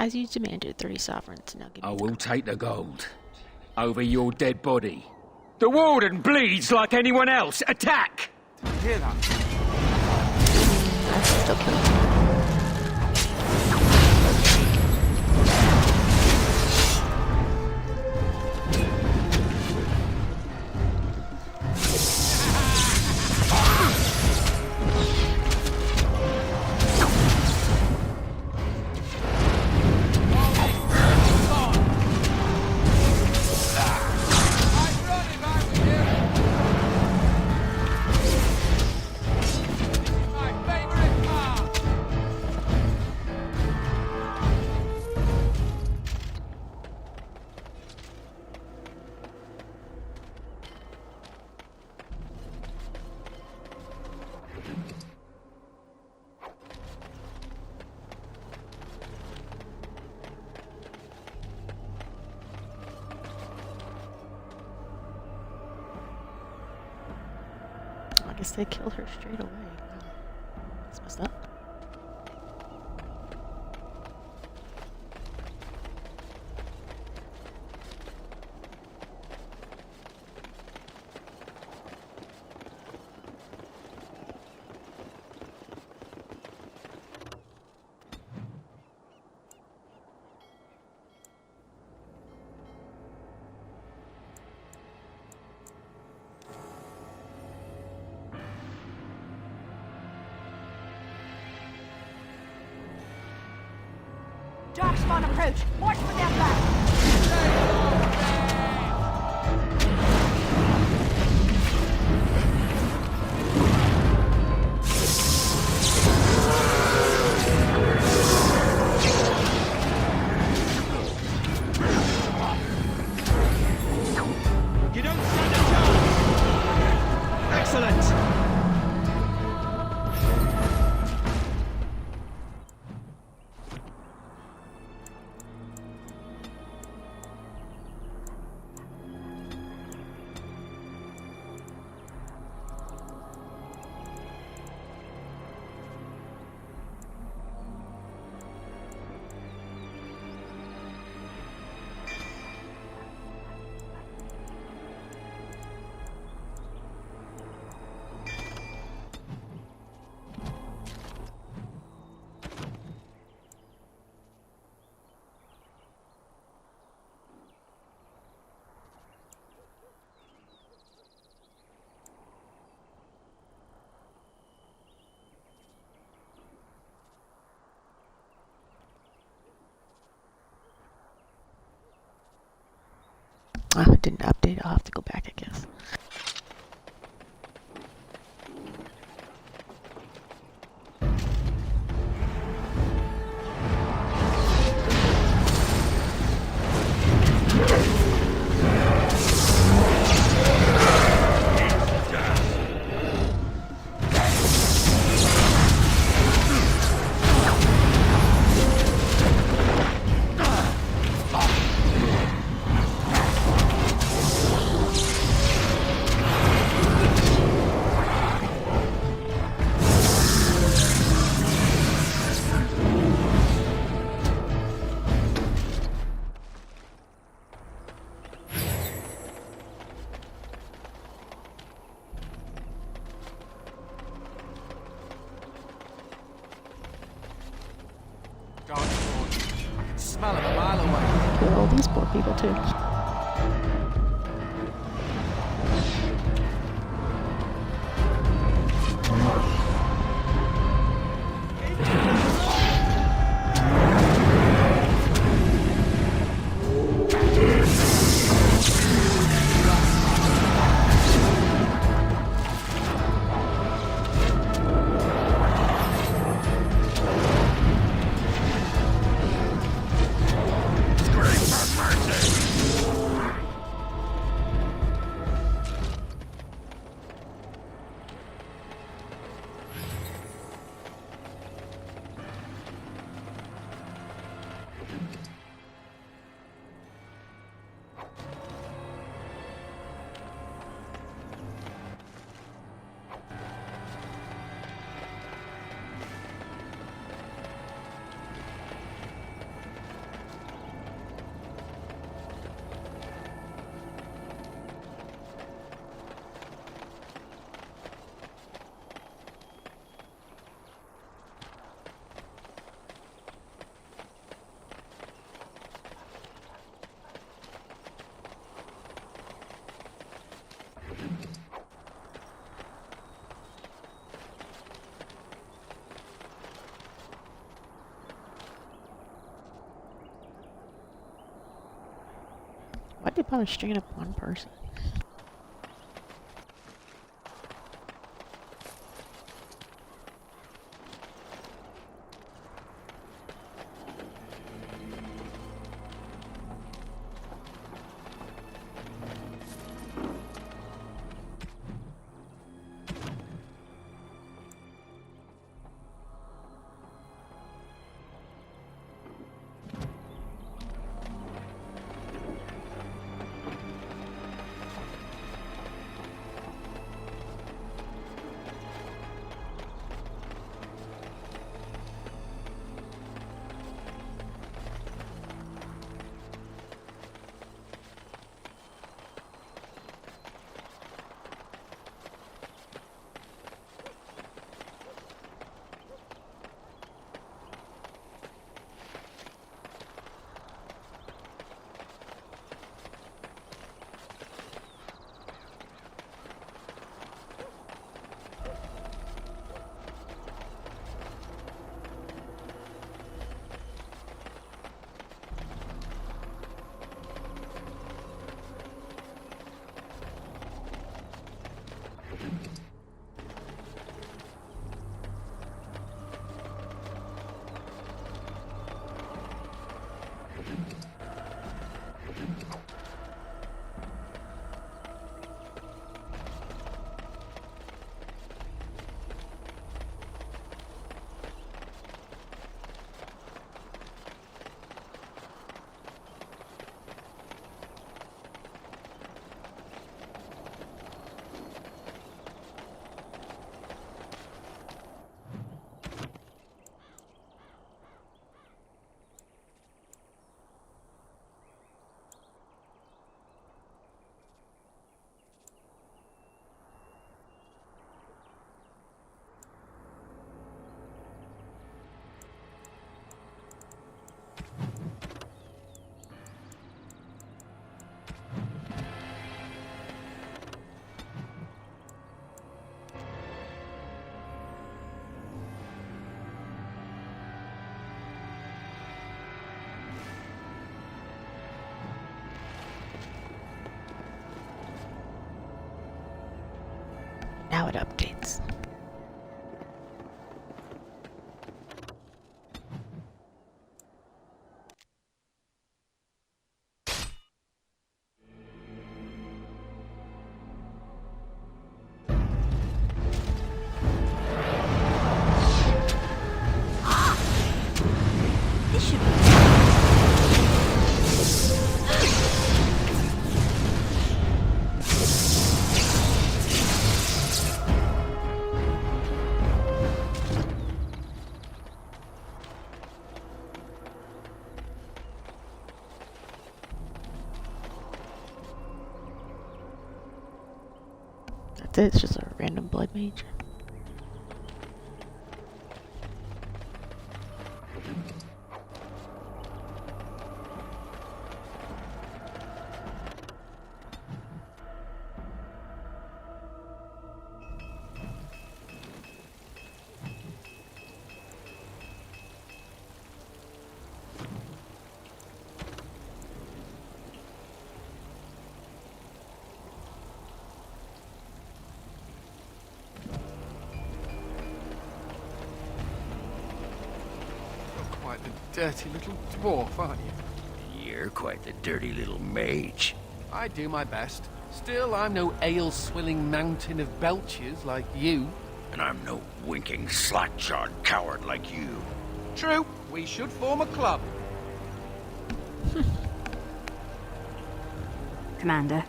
As you demanded, 30 sovereigns. Now give me I will take the gold. Over your dead body. The warden bleeds like anyone else. Attack! Did you hear that? I still kill him. I guess they killed her straight away. That's messed up. Darkspawn approach. March for their back. You don't stand a chance! Excellent! Oh, it didn't update. I'll have to go back, I guess. I can smell him a mile away. Kill all these poor people, too. Scream for mercy! Why'd they bother stringing up one person? Now it updates. This should be. That's it, it's just a random blood mage. Quite the dirty little dwarf, aren't you? You're quite the dirty little mage. I do my best. Still, I'm no ale-swilling mountain of belches like you. And I'm no winking, slack-jawed coward like you. True, we should form a club. Commander.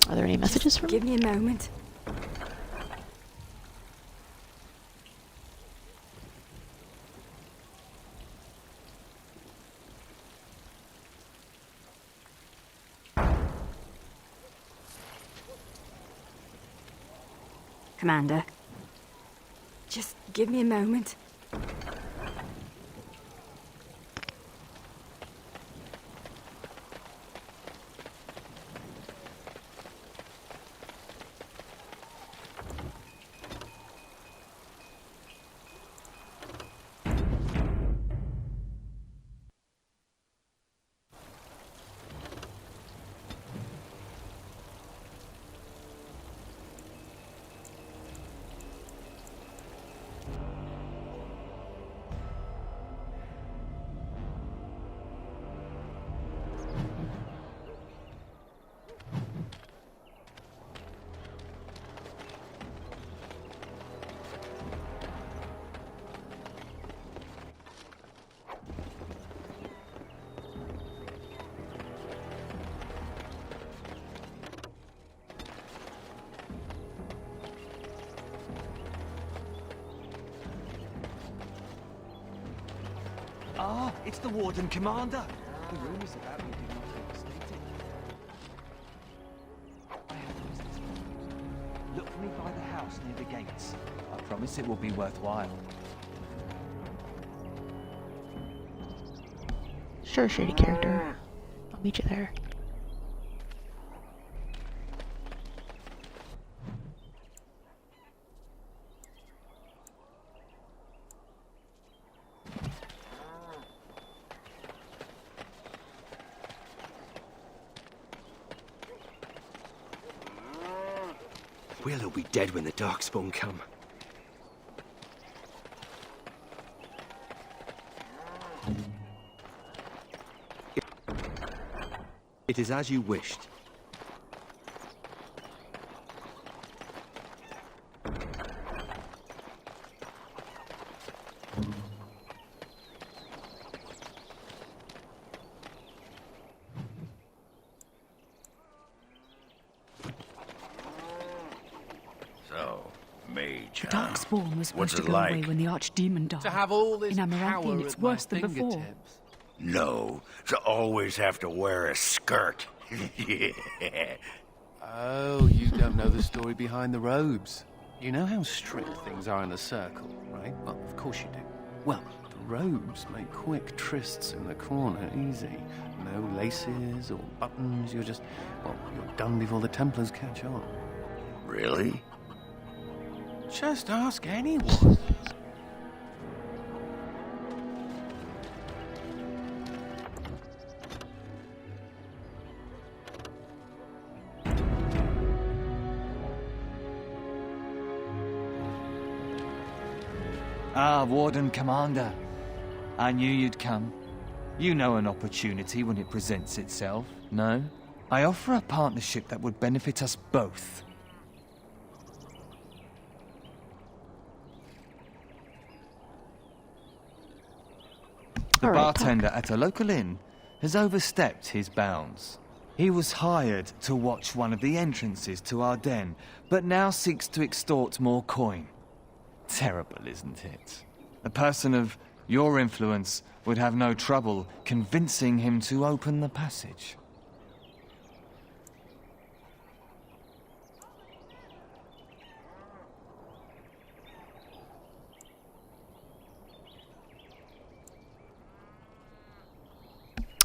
Are there any messages from Give me a moment. Commander. Just give me a moment. It's the Warden Commander. The rumors about you do not overstate it. I have business. Look for me by the house near the gates. I promise it will be worthwhile. Sure, shady character. I'll meet you there. Will'll be dead when the Darkspawn come. It is as you wished. So, Mage, The Darkspawn was What's supposed to it go like? away when the Archdemon died. To have all this In power Amaranthine, it's at my worse than before. fingertips. No, to always have to wear a skirt. Oh, you don't know the story behind the robes. You know how strict things are in the Circle, right? Well, of course you do. Well, the robes make quick trysts in the corner easy. No laces or buttons, you're just... well, you're done before the Templars catch on. Really? Just ask anyone. Ah, Warden Commander. I knew you'd come. You know an opportunity when it presents itself, no? I offer a partnership that would benefit us both. The bartender at a local inn has overstepped his bounds. He was hired to watch one of the entrances to our den, but now seeks to extort more coin. Terrible, isn't it? A person of your influence would have no trouble convincing him to open the passage.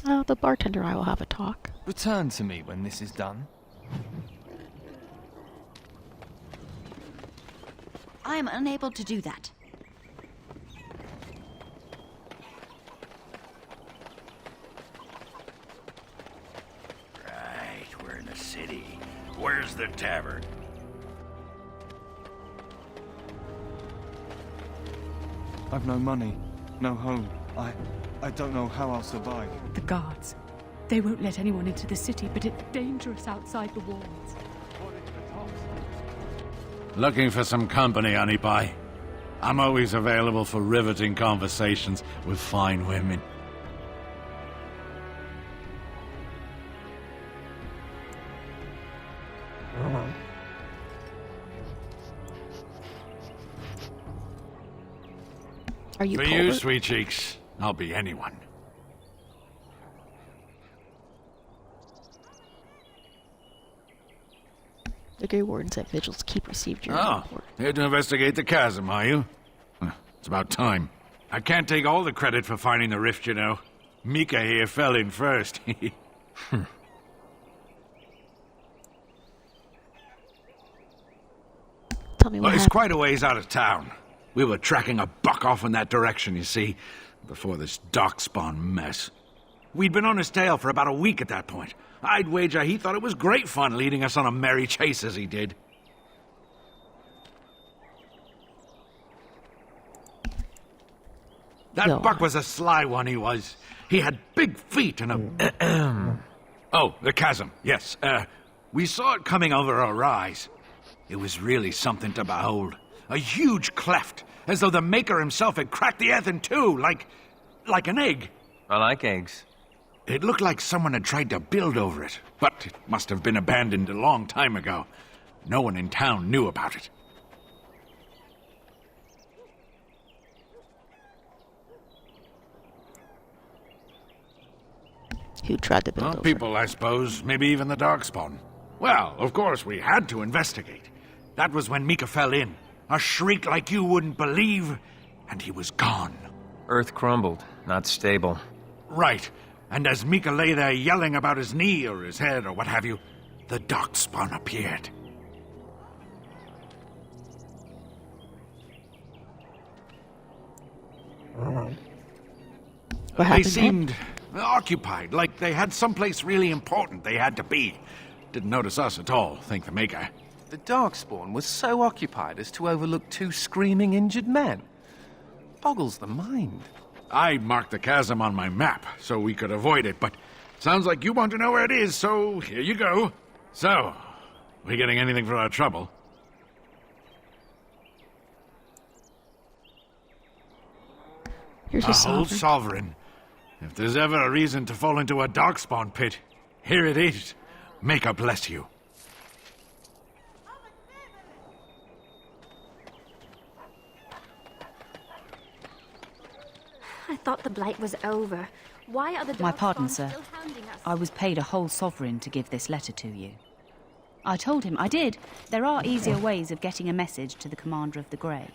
Oh, the bartender and I will have a talk. Return to me when this is done. I am unable to do that. Right, we're in the city. Where's the tavern? I've no money, no home. I don't know how I'll survive. The guards. They won't let anyone into the city, but it's dangerous outside the walls. Looking for some company, honey pie? I'm always available for riveting conversations with fine women. Are you For Colbert? you, sweet cheeks, I'll be anyone. The Grey Warden said vigils keep received your Oh, report. here to investigate the chasm, are you? It's about time. I can't take all the credit for finding the rift, you know. Mika here fell in first. Tell me what Well, it's happened. quite a ways out of town. We were tracking a buck off in that direction, you see, before this darkspawn mess. We'd been on his tail for about a week at that point. I'd wager he thought it was great fun leading us on a merry chase as he did. That buck was a sly one, he was. He had big feet and a... Oh, the chasm, yes. We saw it coming over a rise. It was really something to behold. A huge cleft, as though the Maker himself had cracked the earth in two, like an egg. I like eggs. It looked like someone had tried to build over it, but it must have been abandoned a long time ago. No one in town knew about it. Who tried to build Well, over? people, I suppose. Maybe even the Darkspawn. Well, of course, we had to investigate. That was when Mika fell in. A shriek like you wouldn't believe, and he was gone. Earth crumbled, not stable. Right. And as Mika lay there yelling about his knee or his head or what have you, the Darkspawn appeared. What happened They seemed occupied, like they had someplace really important they had to be. Didn't notice us at all, thank the Maker. The Darkspawn was so occupied as to overlook 2 screaming injured men. Boggles the mind. I marked the chasm on my map so we could avoid it, but sounds like you want to know where it is, so here you go. So, we getting anything for our trouble? Here's a whole sovereign. If there's ever a reason to fall into a Darkspawn pit, here it is. Maker bless you. I thought the blight was over. Why are the My pardon, Darkspawn sir. still hounding us? I was paid a whole sovereign to give this letter to you. I told him I did. There are easier ways of getting a message to the Commander of the Grey.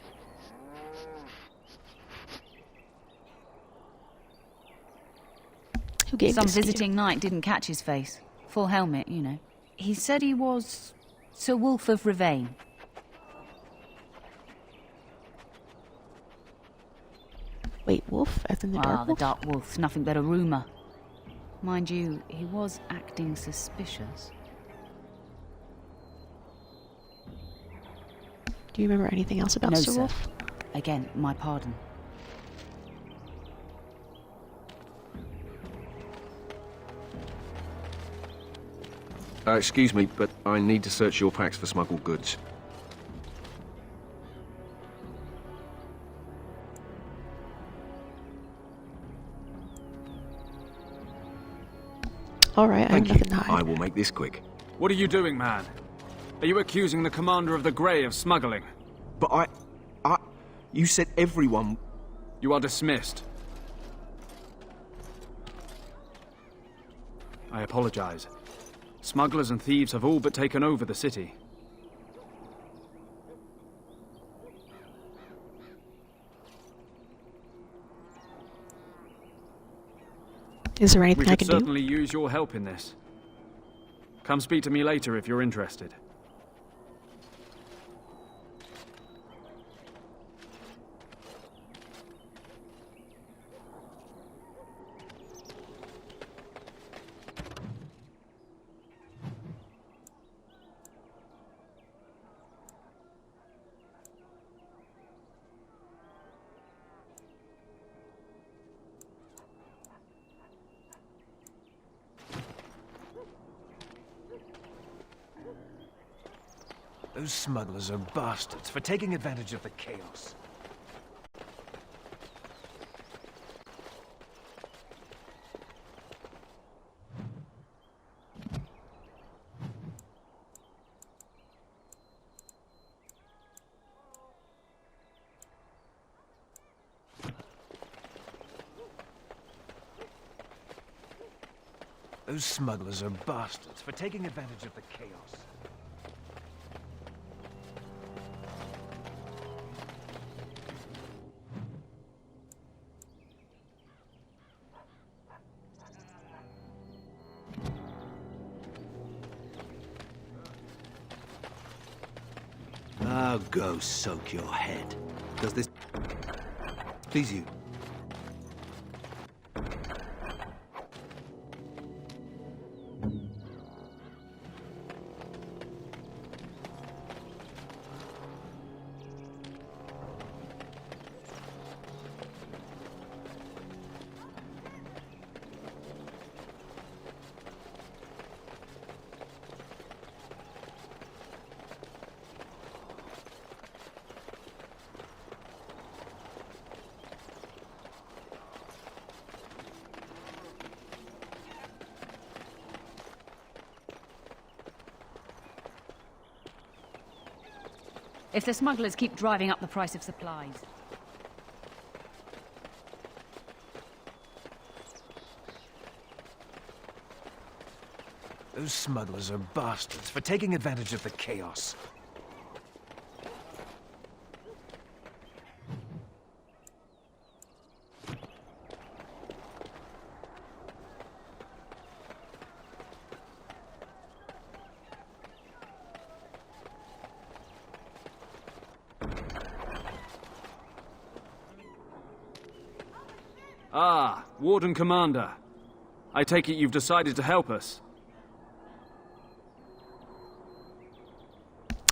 Who gave Some this to you? visiting knight didn't catch his face. Full helmet, you know. He said he was Sir Wolf of Ravain. Wait, wolf? As in the dark The wolf? Dark Wolf's nothing but a rumour. Mind you, he was acting suspicious. Do you remember anything else about No, Sir sir. Wolf? Again, my pardon. Excuse me, but I need to search your packs for smuggled goods. Alright, I have Thank you. nothing to hide. I will make this quick. What are you doing, man? Are you accusing the Commander of the Grey of smuggling? But you said everyone... You are dismissed. I apologize. Smugglers and thieves have all but taken over the city. Is there We anything I could can do? certainly use your help in this. Come speak to me later if you're interested. Those smugglers are bastards for taking advantage of the chaos. Those smugglers are bastards for taking advantage of the chaos. Now go soak your head. Does this please you? If the smugglers keep driving up the price of supplies. Those smugglers are bastards for taking advantage of the chaos. Ah, Warden Commander. I take it you've decided to help us.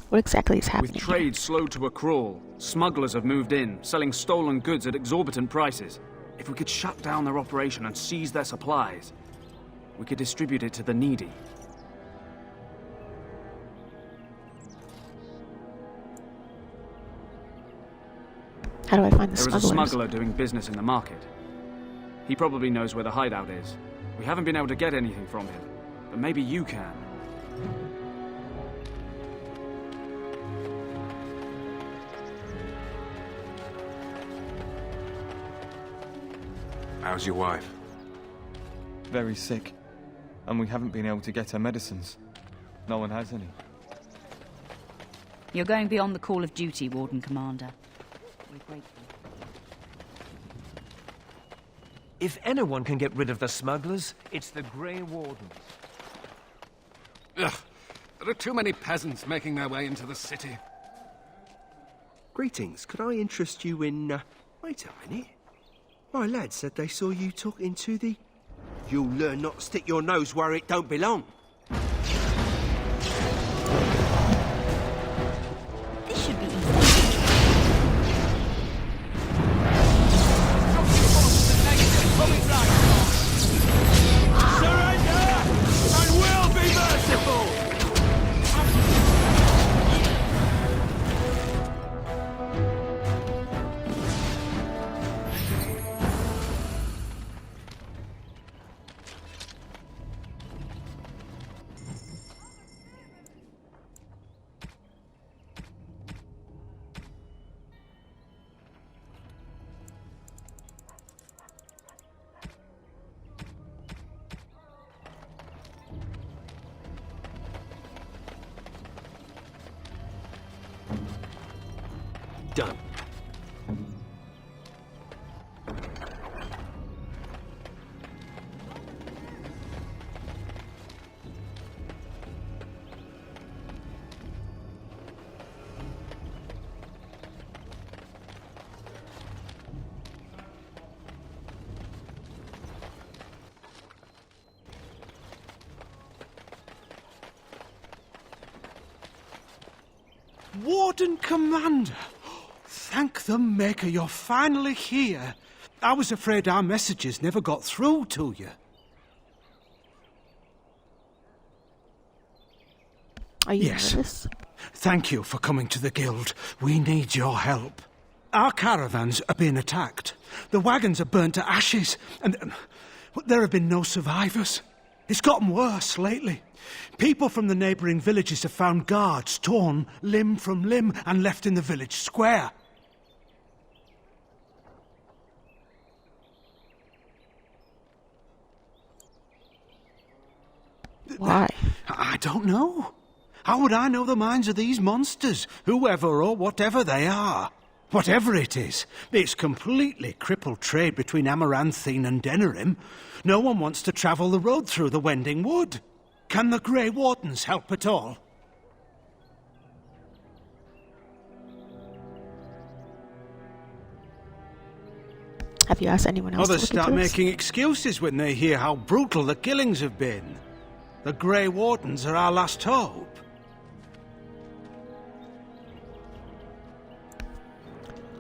What exactly is happening? With trade slowed to a crawl, smugglers have moved in, selling stolen goods at exorbitant prices. If we could shut down their operation and seize their supplies, we could distribute it to the needy. How do I find the There is smugglers? a smuggler doing business in the market. He probably knows where the hideout is. We haven't been able to get anything from him, but maybe you can. How's your wife? Very sick. And we haven't been able to get her medicines. No one has any. You're going beyond the call of duty, Warden Commander. We're grateful. If anyone can get rid of the smugglers, it's the Grey Wardens. Ugh, there are too many peasants making their way into the city. Greetings, could I interest you in, wait a minute. My lad said they saw you talking to the... You'll learn not to stick your nose where it don't belong. This should be easy. Surrender, and we'll be merciful! Done. Warden Commander! Thank the Maker you're finally here. I was afraid our messages never got through to you. Are you Yes. nervous? Thank you for coming to the Guild. We need your help. Our caravans are being attacked. The wagons are burnt to ashes, and there have been no survivors. It's gotten worse lately. People from the neighbouring villages have found guards torn limb from limb and left in the village square. Why? I don't know. How would I know the minds of these monsters, whoever or whatever they are? Whatever it is, it's completely crippled trade between Amaranthine and Denerim. No one wants to travel the road through the Wending Wood. Can the Grey Wardens help at all? Have you asked anyone else Others to look start into this? making excuses when they hear how brutal the killings have been. The Grey Wardens are our last hope.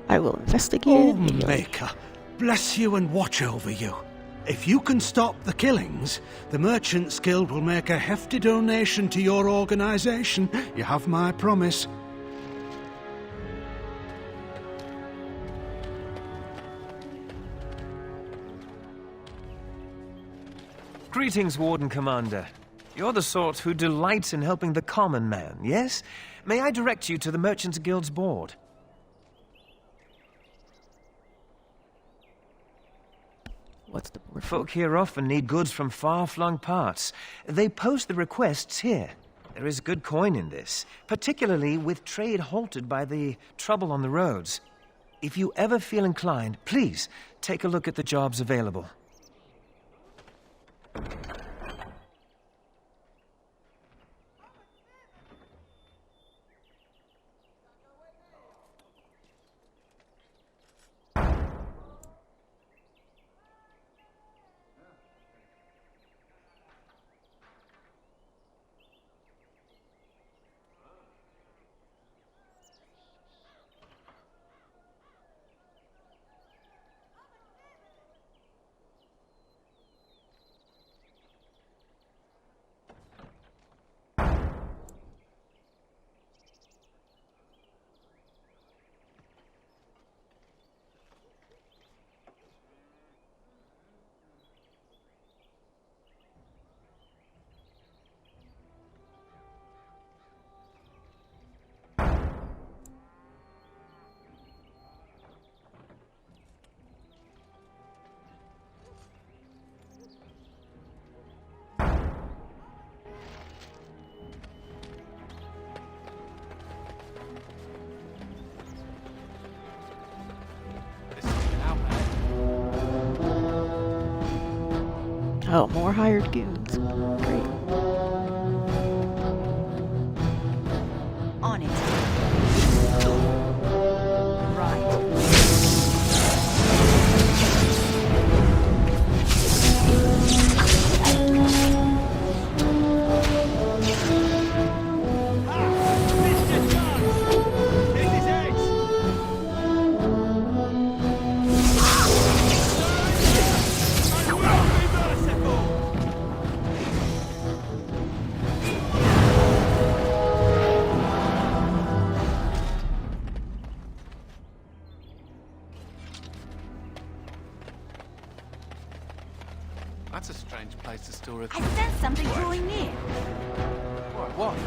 I will investigate Oh, it immediately. Maker, bless you and watch over you. If you can stop the killings, the Merchants Guild will make a hefty donation to your organization. You have my promise. Greetings, Warden Commander. You're the sort who delights in helping the common man, yes? May I direct you to the Merchants Guild's board? What's the board for? Folk here often need goods from far-flung parts. They post the requests here. There is good coin in this, particularly with trade halted by the trouble on the roads. If you ever feel inclined, please take a look at the jobs available. Oh, more hired goons. Great. On it. Right. That's a strange place to store a... I sense something drawing near. What?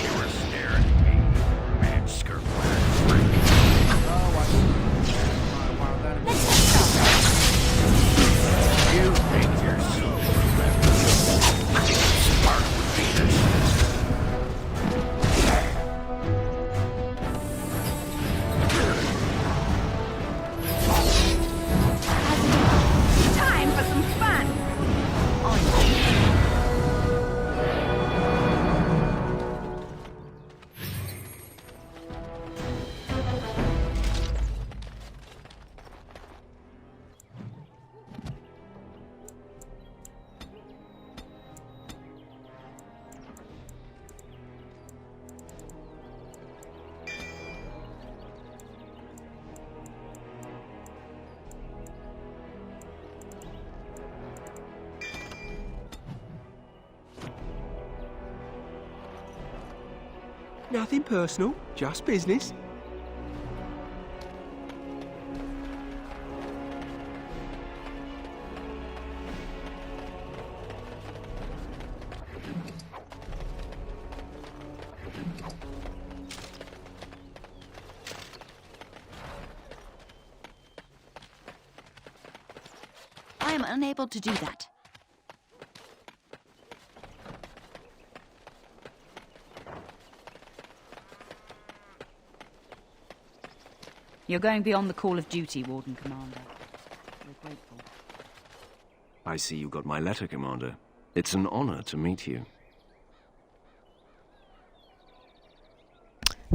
You were staring at me, man skirt wearing. You think you're so clever. Smart would be your Time for some fun. Nothing personal, just business. I am unable to do that. You're going beyond the call of duty, Warden Commander. We're grateful. I see you got my letter, Commander. It's an honor to meet you.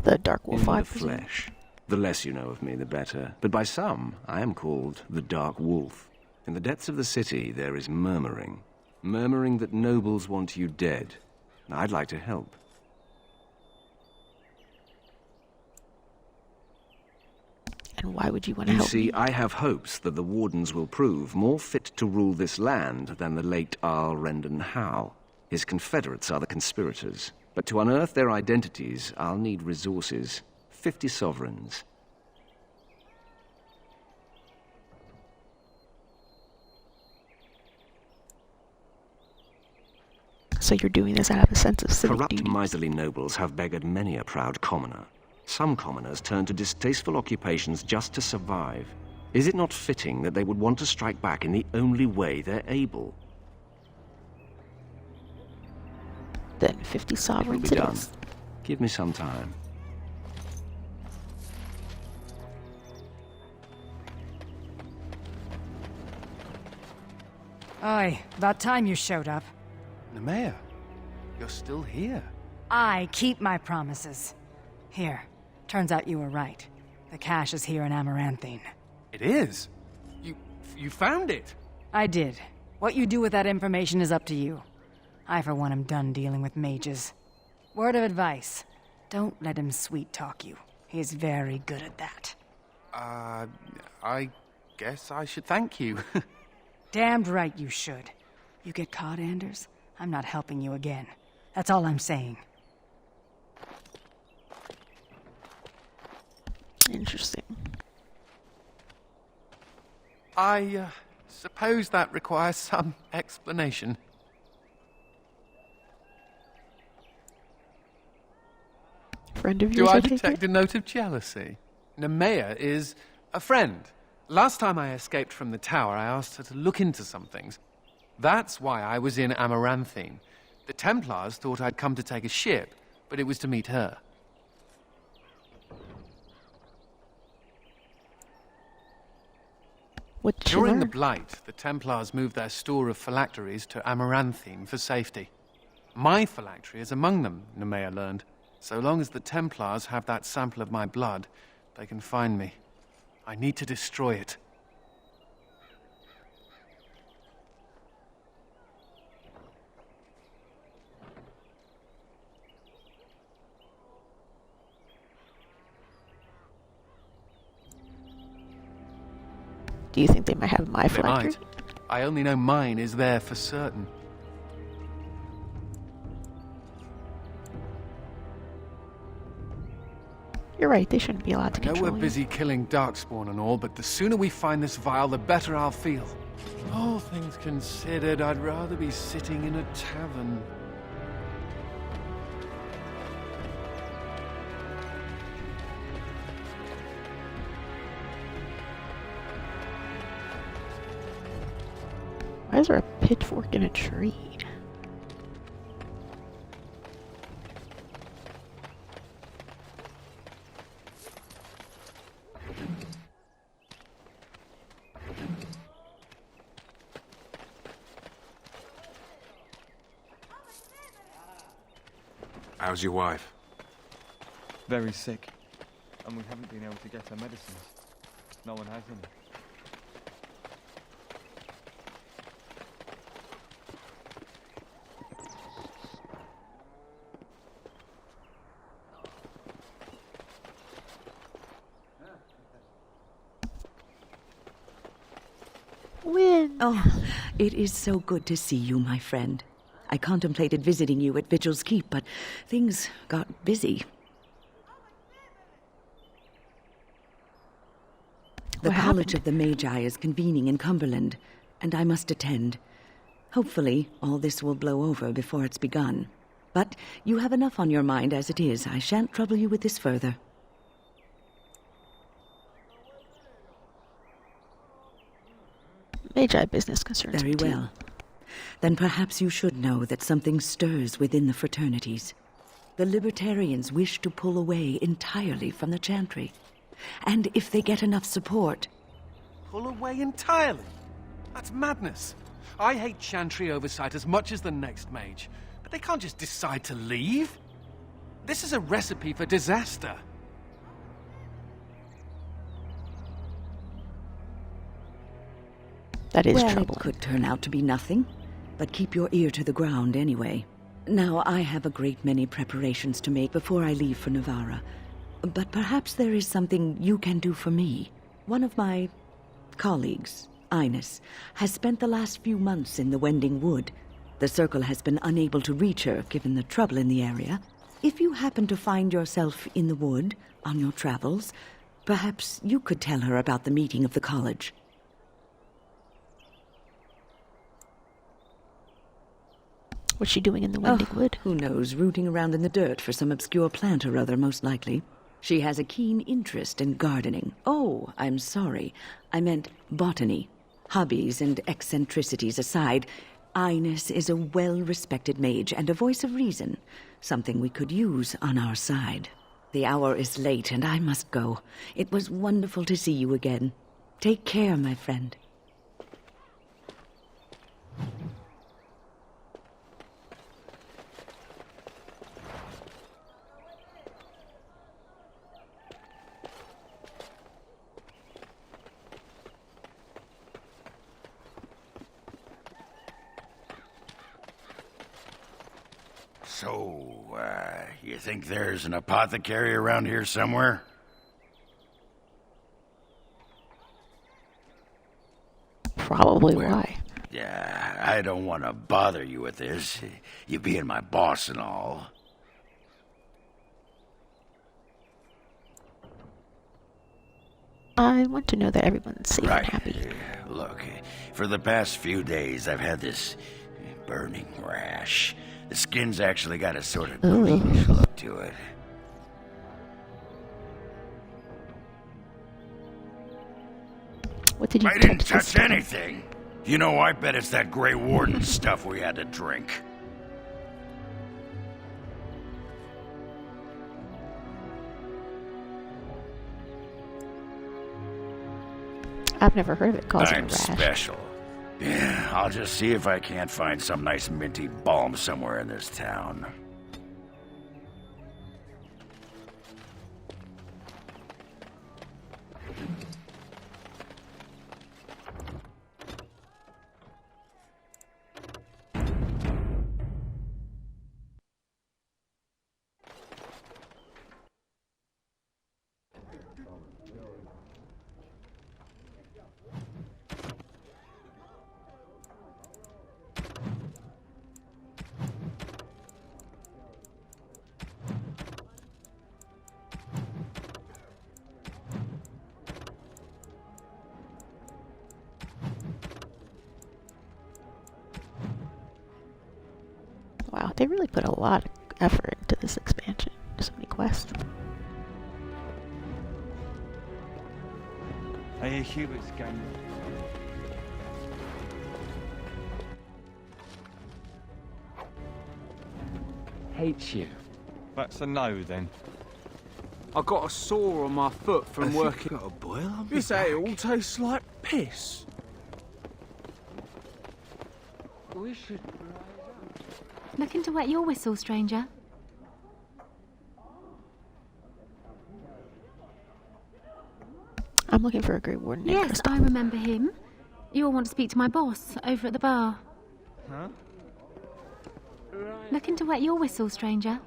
The Dark Wolf, In I the presume. flesh. The less you know of me, the better. But by some, I am called the Dark Wolf. In the depths of the city, there is murmuring. Murmuring that nobles want you dead. I'd like to help. And why would you want to You help see, me? I have hopes that the Wardens will prove more fit to rule this land than the late Arl Rendon Howe. His confederates are the conspirators. But to unearth their identities, I'll need resources. 50 sovereigns. So you're doing this out of a sense of civic Corrupt, duty. miserly nobles have beggared many a proud commoner. Some commoners turn to distasteful occupations just to survive. Is it not fitting that they would want to strike back in the only way they're able? Then 50 It will sovereigns be it done. is. Give me some time. Aye, about time you showed up. Nemea, you're still here. I keep my promises. Here, turns out you were right. The cache is here in Amaranthine. It is? You found it? I did. What you do with that information is up to you. I, for one, am done dealing with mages. Word of advice. Don't let him sweet-talk you. He's very good at that. I guess I should thank you. Damned right you should. You get caught, Anders, I'm not helping you again. That's all I'm saying. Interesting. I suppose that requires some explanation. Friend of Do yours, I take detect it? a note of jealousy? Nemea is a friend. Last time I escaped from the tower, I asked her to look into some things. That's why I was in Amaranthine. The Templars thought I'd come to take a ship, but it was to meet her. During the Blight, the Templars moved their store of phylacteries to Amaranthine for safety. My phylactery is among them, Nemea learned. So long as the Templars have that sample of my blood, they can find me. I need to destroy it. Do you think they might have my They phylactery? might. I only know mine is there for certain. You're right, they shouldn't be allowed to I know control we're you. busy killing Darkspawn and all, but the sooner we find this vial, the better I'll feel. All things considered, I'd rather be sitting in a tavern. Why is there a pitchfork in a tree? How's your wife? Very sick. And we haven't been able to get her medicines. No one has any. Win. Oh, it is so good to see you, my friend. I contemplated visiting you at Vigil's Keep, but things got busy. The College of the Magi is convening in Cumberland, and I must attend. Hopefully, all this will blow over before it's begun. But you have enough on your mind as it is. I shan't trouble you with this further. Magi business concerns Very me too. well. Then perhaps you should know that something stirs within the fraternities. The Libertarians wish to pull away entirely from the Chantry. And if they get enough support... Pull away entirely? That's madness. I hate Chantry oversight as much as the next mage, but they can't just decide to leave. This is a recipe for disaster. That is well, troubling. It could turn out to be nothing, but keep your ear to the ground anyway. Now, I have a great many preparations to make before I leave for Navarra, but perhaps there is something you can do for me. One of my colleagues, Ines, has spent the last few months in the Wending Wood. The Circle has been unable to reach her, given the trouble in the area. If you happen to find yourself in the wood on your travels, perhaps you could tell her about the meeting of the college. What's she doing in the Wending Wood? Who knows, rooting around in the dirt for some obscure plant or other, most likely. She has a keen interest in gardening. Oh, I'm sorry. I meant botany. Hobbies and eccentricities aside, Ines is a well-respected mage and a voice of reason, something we could use on our side. The hour is late and I must go. It was wonderful to see you again. Take care, my friend. So, you think there's an apothecary around here somewhere? Probably why. Yeah, I don't want to bother you with this, you being my boss and all. I want to know that everyone's safe and happy. Look, for the past few days I've had this burning rash. The skin's actually got a sort of greenish look to it. What did you I didn't touch anything. You know, I bet it's that Grey Warden stuff we had to drink. I've never heard of it causing a I'm rash. special. Yeah, I'll just see if I can't find some nice minty balm somewhere in this town. Wow, they really put a lot of effort into this expansion. So many quests. I hear Hubert's going. Hates you. That's a no then. I got a sore on my foot from working. Got a boil? I'll be This back. ale tastes like piss. We should. Looking to wet your whistle, stranger? I'm looking for a Grey Warden named Yes, Crystal. I remember him. You'll want to speak to my boss over at the bar. Huh? Looking to wet your whistle, stranger?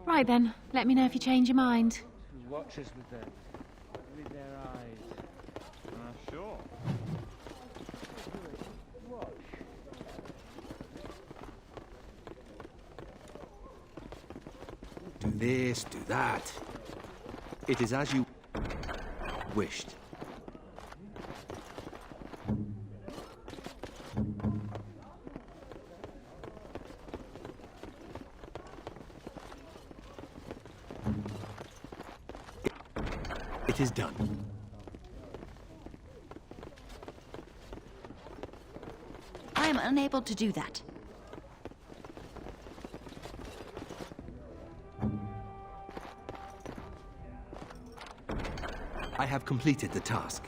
Right then, let me know if you change your mind. Watch us with their eyes. Sure. Do this, do that. It is as you wished. It is done. I am unable to do that. I have completed the task.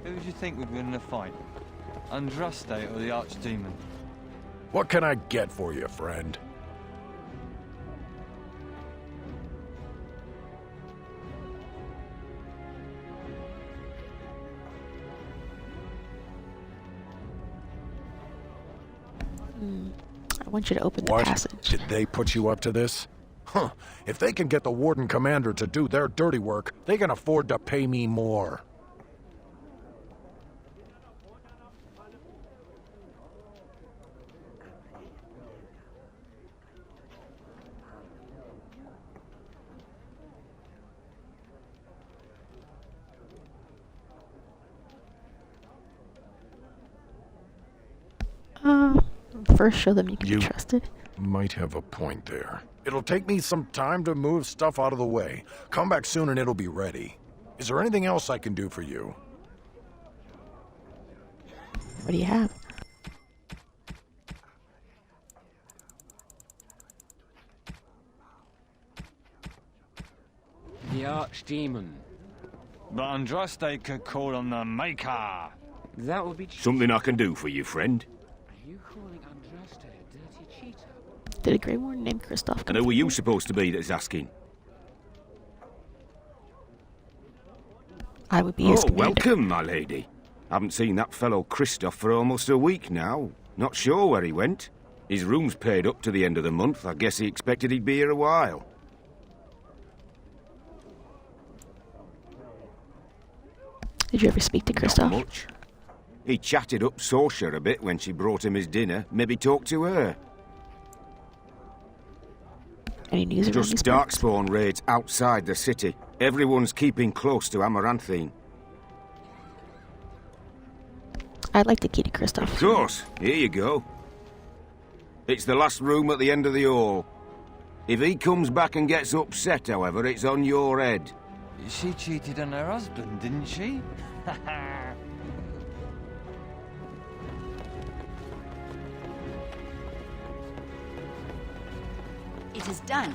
Who do you think would win in a fight? Andraste or the Archdemon? What can I get for you, friend? I want you to open the What? passage. Did they put you up to this? Huh. If they can get the Warden Commander to do their dirty work, they can afford to pay me more. first show them you can be trusted. Might have a point there. It'll take me some time to move stuff out of the way. Come back soon and it'll be ready. Is there anything else I can do for you? What do you have? The Archdemon. But Andraste could call on the Maker. That would be... Something I can do for you, friend. Are you calling Andraste a dirty cheater? Did a Grey Warden named Kristoff And who are you supposed to be that's asking? I would be his commander. Welcome, my lady. Haven't seen that fellow Kristoff for almost a week now. Not sure where he went. His room's paid up to the end of the month. I guess he expected he'd be here a while. Did you ever speak to Kristoff? Not much. He chatted up Sorsha a bit when she brought him his dinner. Maybe talked to her. Any news around these Just parts? darkspawn raids outside the city. Everyone's keeping close to Amaranthine. I'd like to key to Kristoff. Of course. Here you go. It's the last room at the end of the hall. If he comes back and gets upset, however, it's on your head. She cheated on her husband, didn't she? It is done.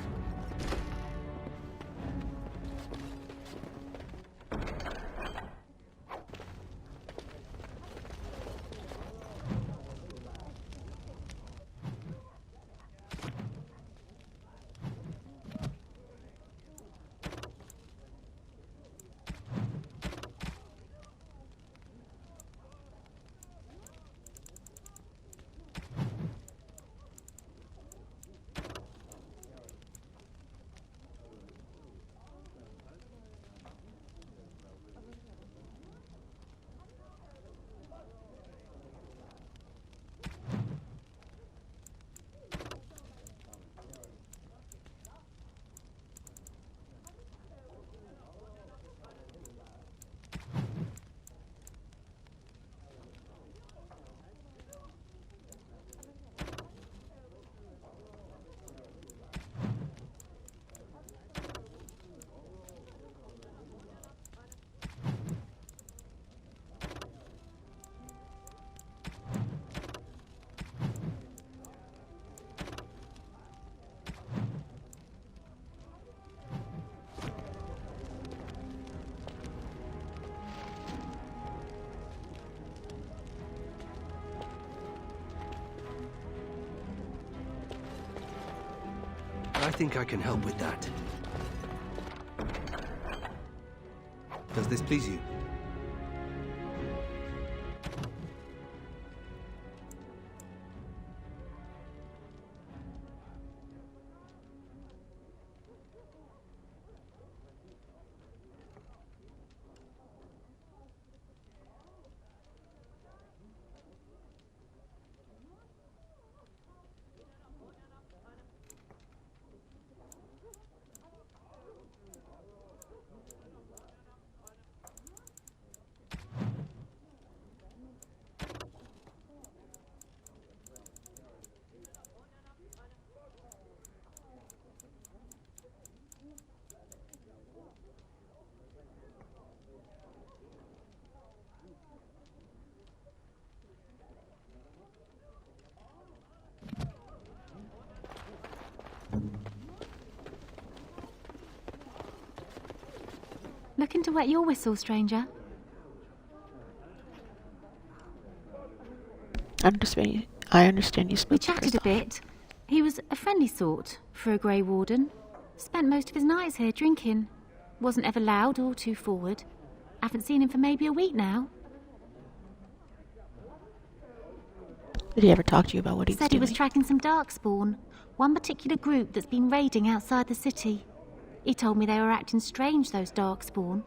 I think I can help with that. Does this please you? Looking to wet your whistle, stranger? I understand you spoke We to chatted a Kristoff. bit. He was a friendly sort for a Grey Warden. Spent most of his nights here drinking. Wasn't ever loud or too forward. Haven't seen him for maybe a week now. Did he ever talk to you about what he was Said doing? he was tracking some darkspawn. One particular group that's been raiding outside the city. He told me they were acting strange, those darkspawn.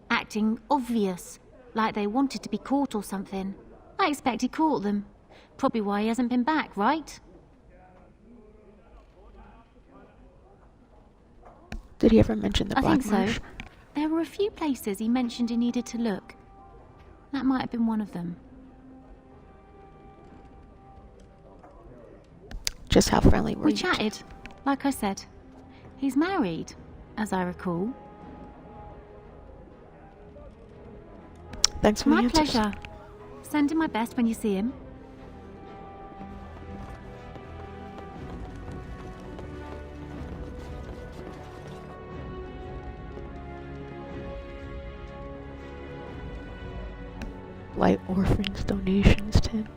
Acting obvious, like they wanted to be caught or something. I expect he caught them. Probably why he hasn't been back, right? Did he ever mention the I Black think Marsh? so. There were a few places he mentioned he needed to look. That might have been one of them. Just how friendly were We you? chatted, like I said. He's married, as I recall. Thanks for the My answers. pleasure. Send him my best when you see him. Light orphans donations, Tim.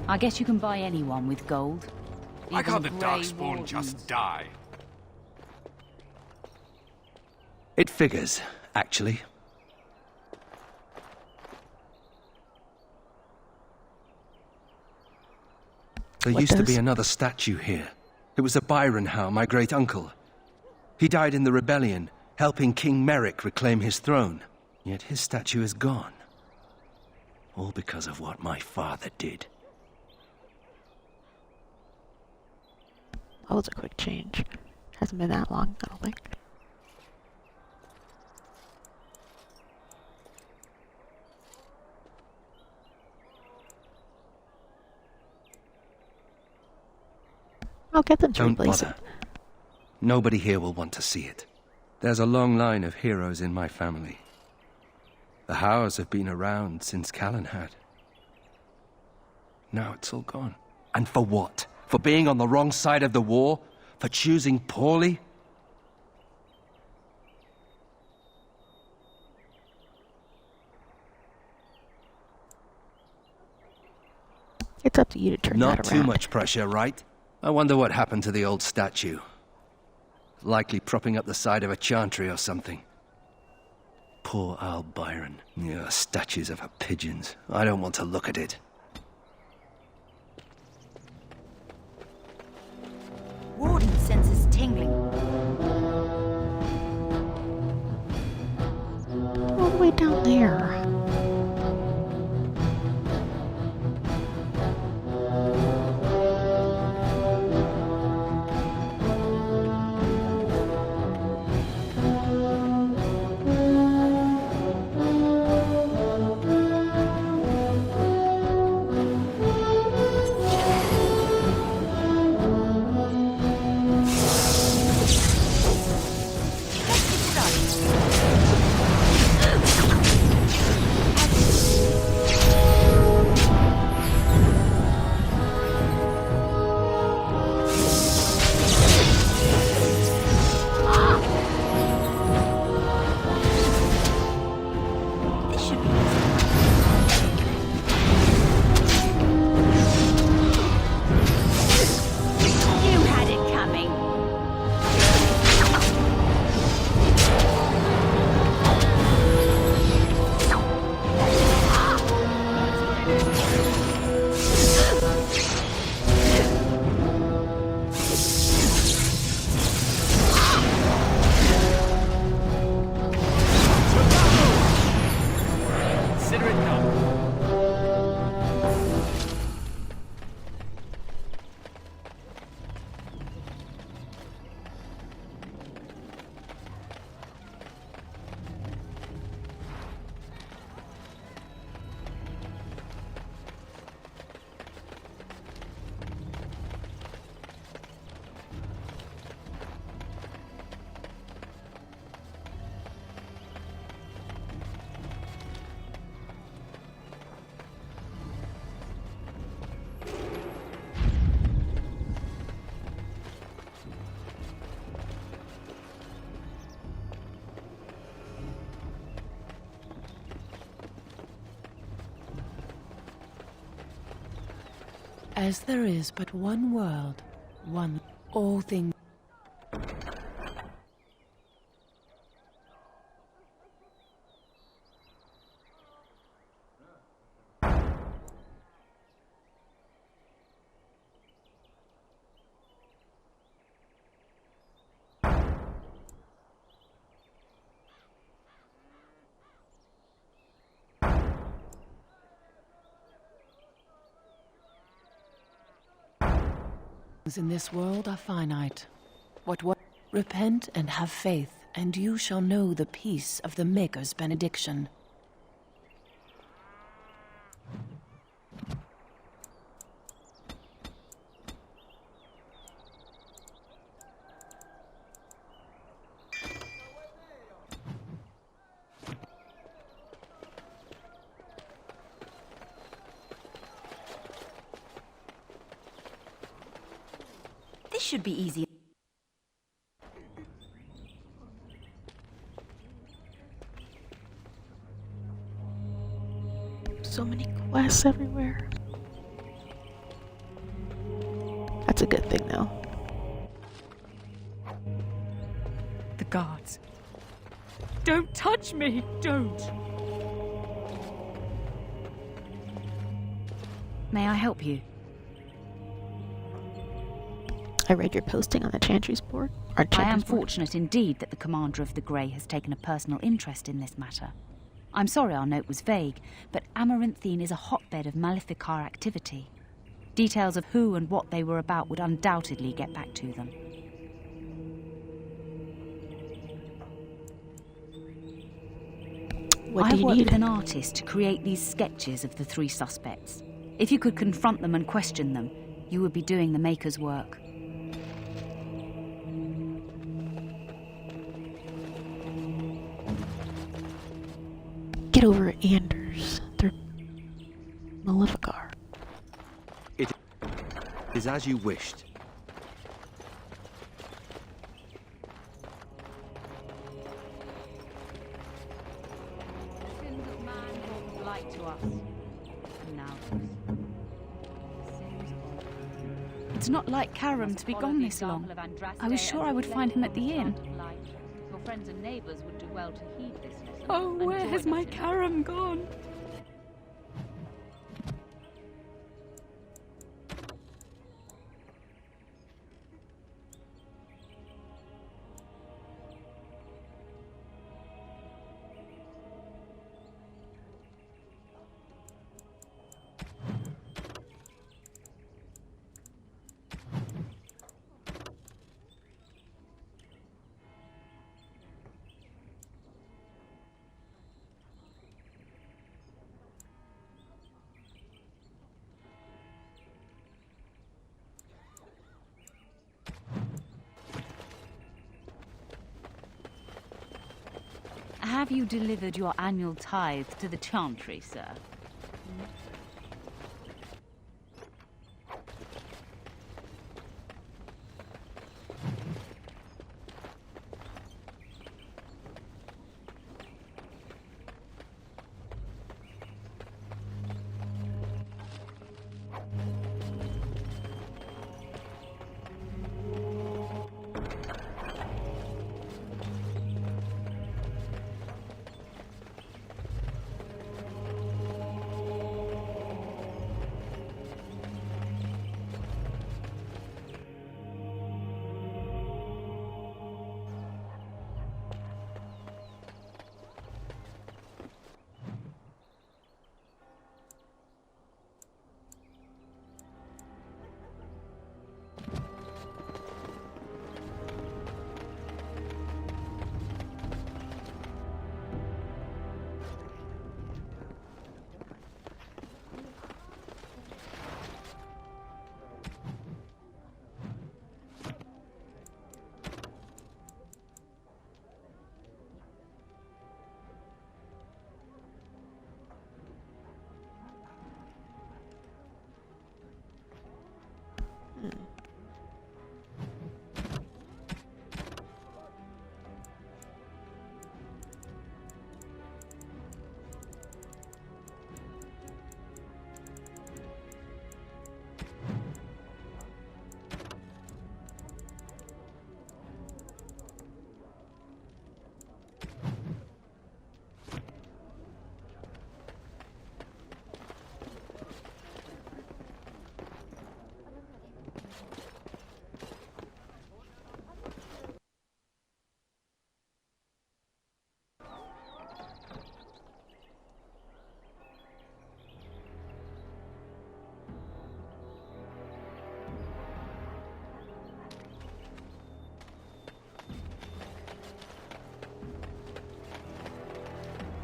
I guess you can buy anyone with gold. Why Even can't the grey Darkspawn wardens. just die? It figures, actually. There What used to be does? another statue here. It was a Byron Howe, my great uncle. He died in the rebellion, helping King Merrick reclaim his throne. Yet his statue is gone. All because of what my father did. That was a quick change. Hasn't been that long, I don't think. I'll get them to Don't replace bother. it. Nobody here will want to see it. There's a long line of heroes in my family. The Howes have been around since Callan had. Now it's all gone. And for what? For being on the wrong side of the war? For choosing poorly? It's up to you to turn Not that too around. much pressure, right? I wonder what happened to the old statue. Likely propping up the side of a chantry or something. Poor Al Byron. Yeah, statues of her pigeons. I don't want to look at it. Warden senses tingling. All the way down there. As there is but one world, one all things. In this world are finite. What? Repent and have faith, and you shall know the peace of the Maker's benediction. This should be easy. So many quests everywhere. That's a good thing, though. The guards. Don't touch me! Don't! May I help you? I read your posting on the Chantry's board. I am fortunate indeed that the commander of the Grey has taken a personal interest in this matter. I'm sorry our note was vague, but Amaranthine is a hotbed of Maleficar activity. Details of who and what they were about would undoubtedly get back to them. What do you worked need? with an artist to create these sketches of the three suspects. If you could confront them and question them, you would be doing the Maker's work. Get over Anders. They're Maleficar. It is as you wished. The sins of man brought blight to us. Now it's not like Karam to be gone this long. I was sure I would find him at the inn. Your friends and neighbors would do well to heed this lesson. Oh, where has my Karam gone? Have you delivered your annual tithe to the Chantry, sir?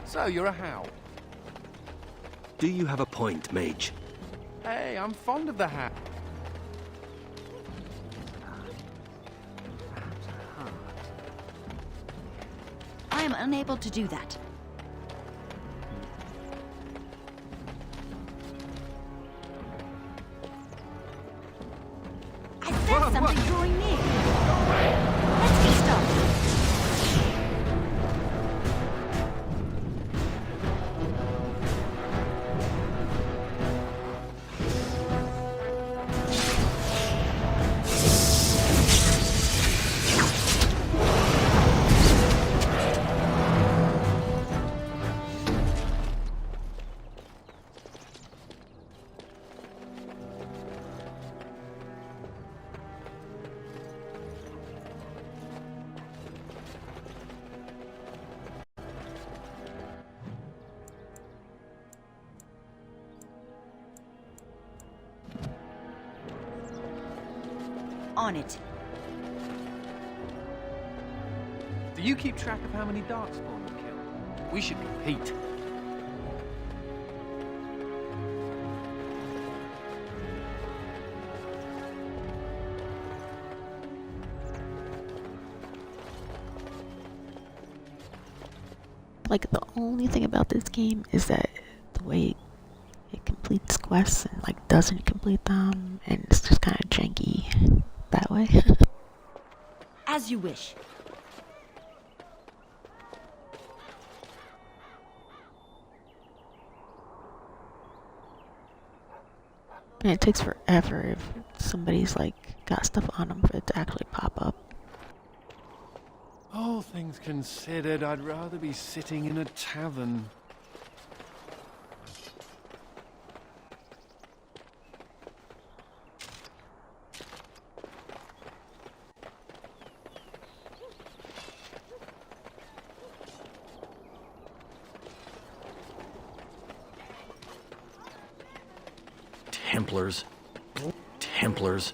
So, you're a How. Do you have a point, Mage? Hey, I'm fond of the hat. I am unable to do that. I sense something drawing near. Let's get started. On it. Do you keep track of how many Darkspawn you kill? We should compete. Like, the only thing about this game is that the way it completes quests and, like, doesn't complete them, and it's just kind of janky that way. As you wish. And it takes forever if somebody's, like, got stuff on them for it to actually pop up. All things considered, I'd rather be sitting in a tavern. Templars. Templars.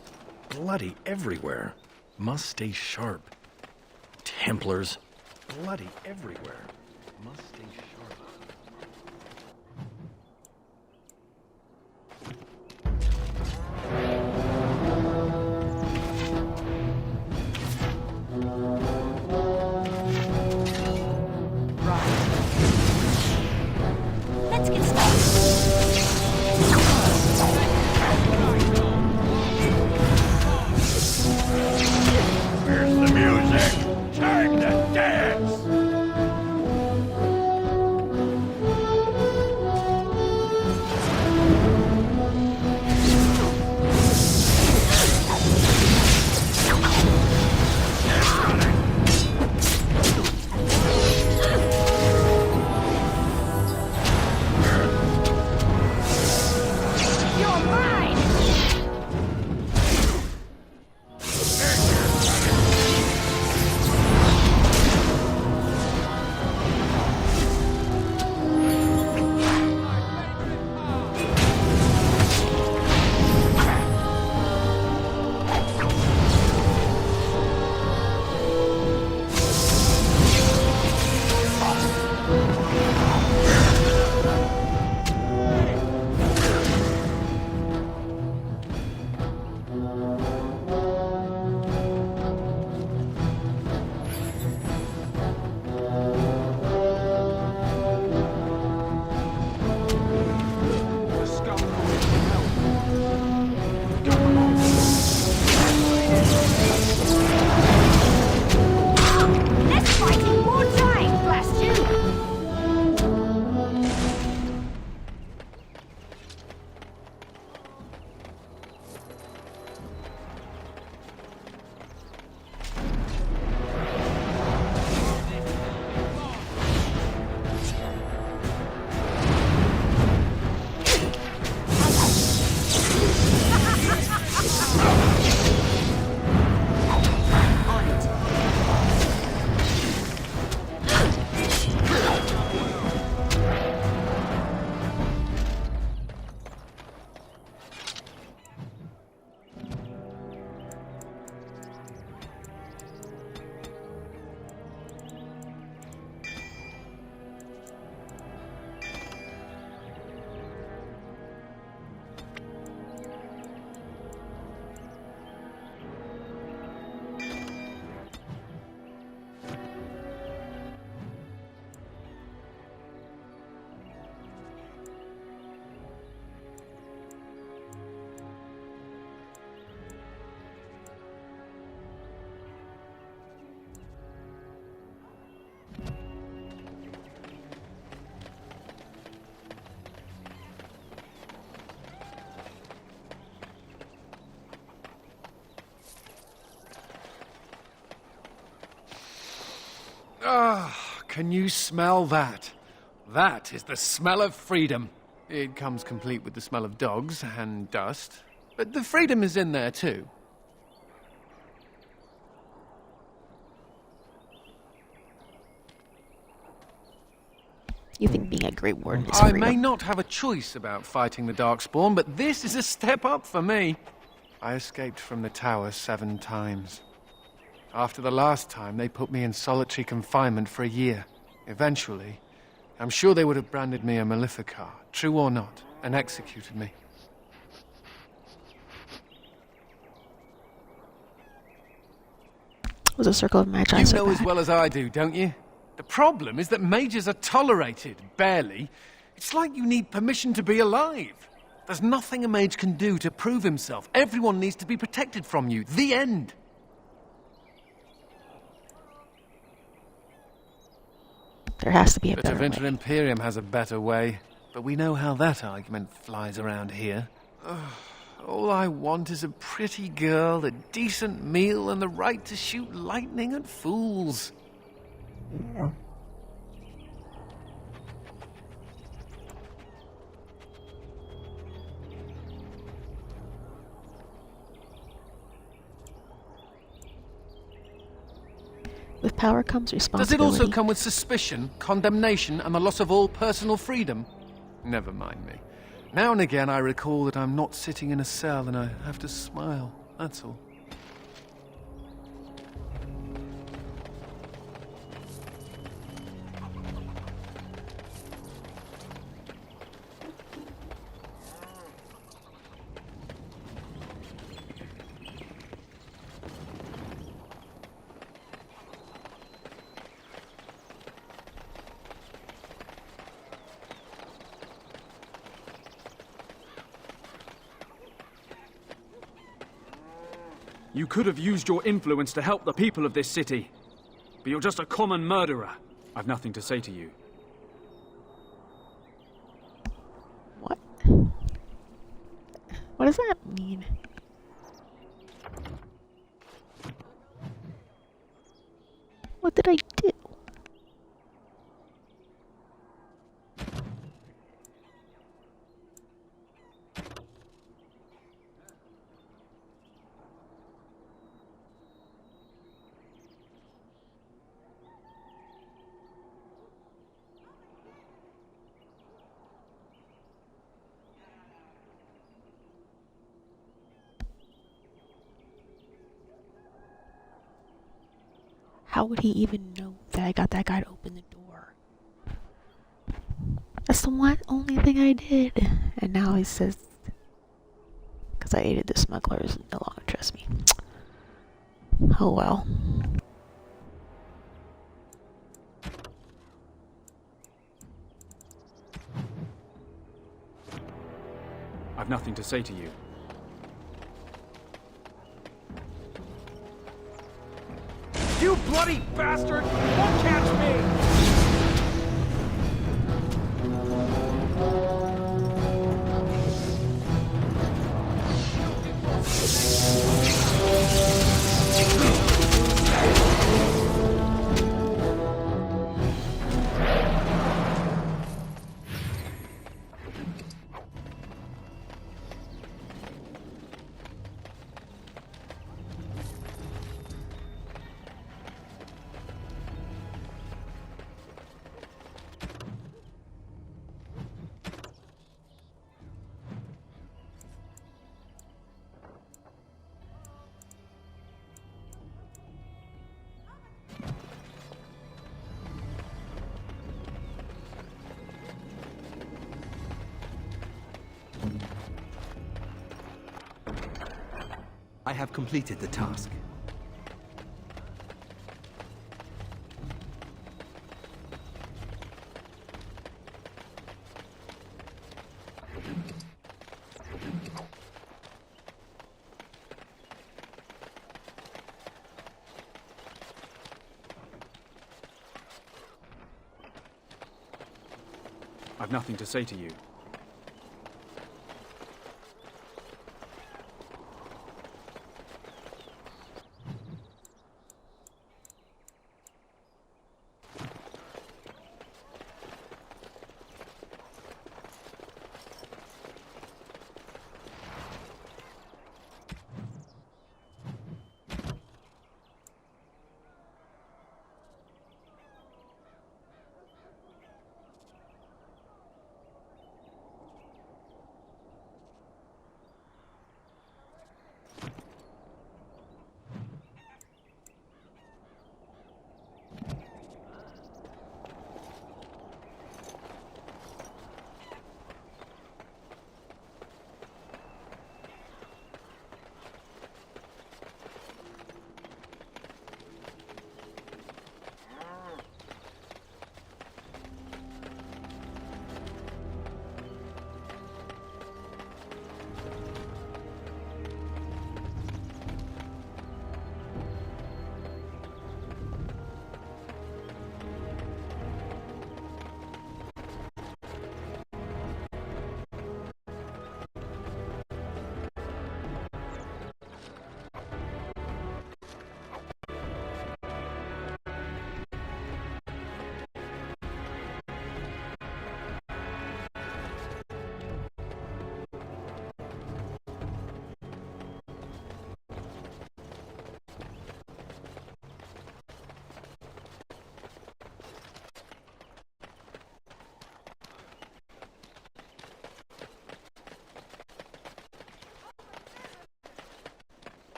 Bloody everywhere. Must stay sharp. Templars. Bloody everywhere. Must stay sharp. Let's get started. Where's the music? Time to dance! Ah, can you smell that? That is the smell of freedom. It comes complete with the smell of dogs and dust, but the freedom is in there too. You think being a Great Warden is I freedom? may not have a choice about fighting the Darkspawn, but this is a step up for me. I escaped from the tower 7 times. After the last time, they put me in solitary confinement for a year. Eventually, I'm sure they would have branded me a Maleficar, true or not, and executed me. Was a circle of Magi You so know bad? as well as I do, don't you? The problem is that mages are tolerated, barely. It's like you need permission to be alive. There's nothing a mage can do to prove himself. Everyone needs to be protected from you. The end. There has to be a The better Tevinter way. Imperium has a better way, but we know how that argument flies around here. All I want is a pretty girl, a decent meal, and the right to shoot lightning at fools. With power comes Does it responsibility. also come with suspicion, condemnation, and the loss of all personal freedom? Never mind me. Now and again I recall that I'm not sitting in a cell and I have to smile, that's all. You could have used your influence to help the people of this city. But you're just a common murderer. I've nothing to say to you. What? What does that mean? What did I do? How would he even know that I got that guy to open the door? That's the only thing I did. And now he says, because I aided the smugglers, no longer trust me. Oh well. I've nothing to say to you. You bloody bastard! Don't catch me! I have completed the task. I've nothing to say to you.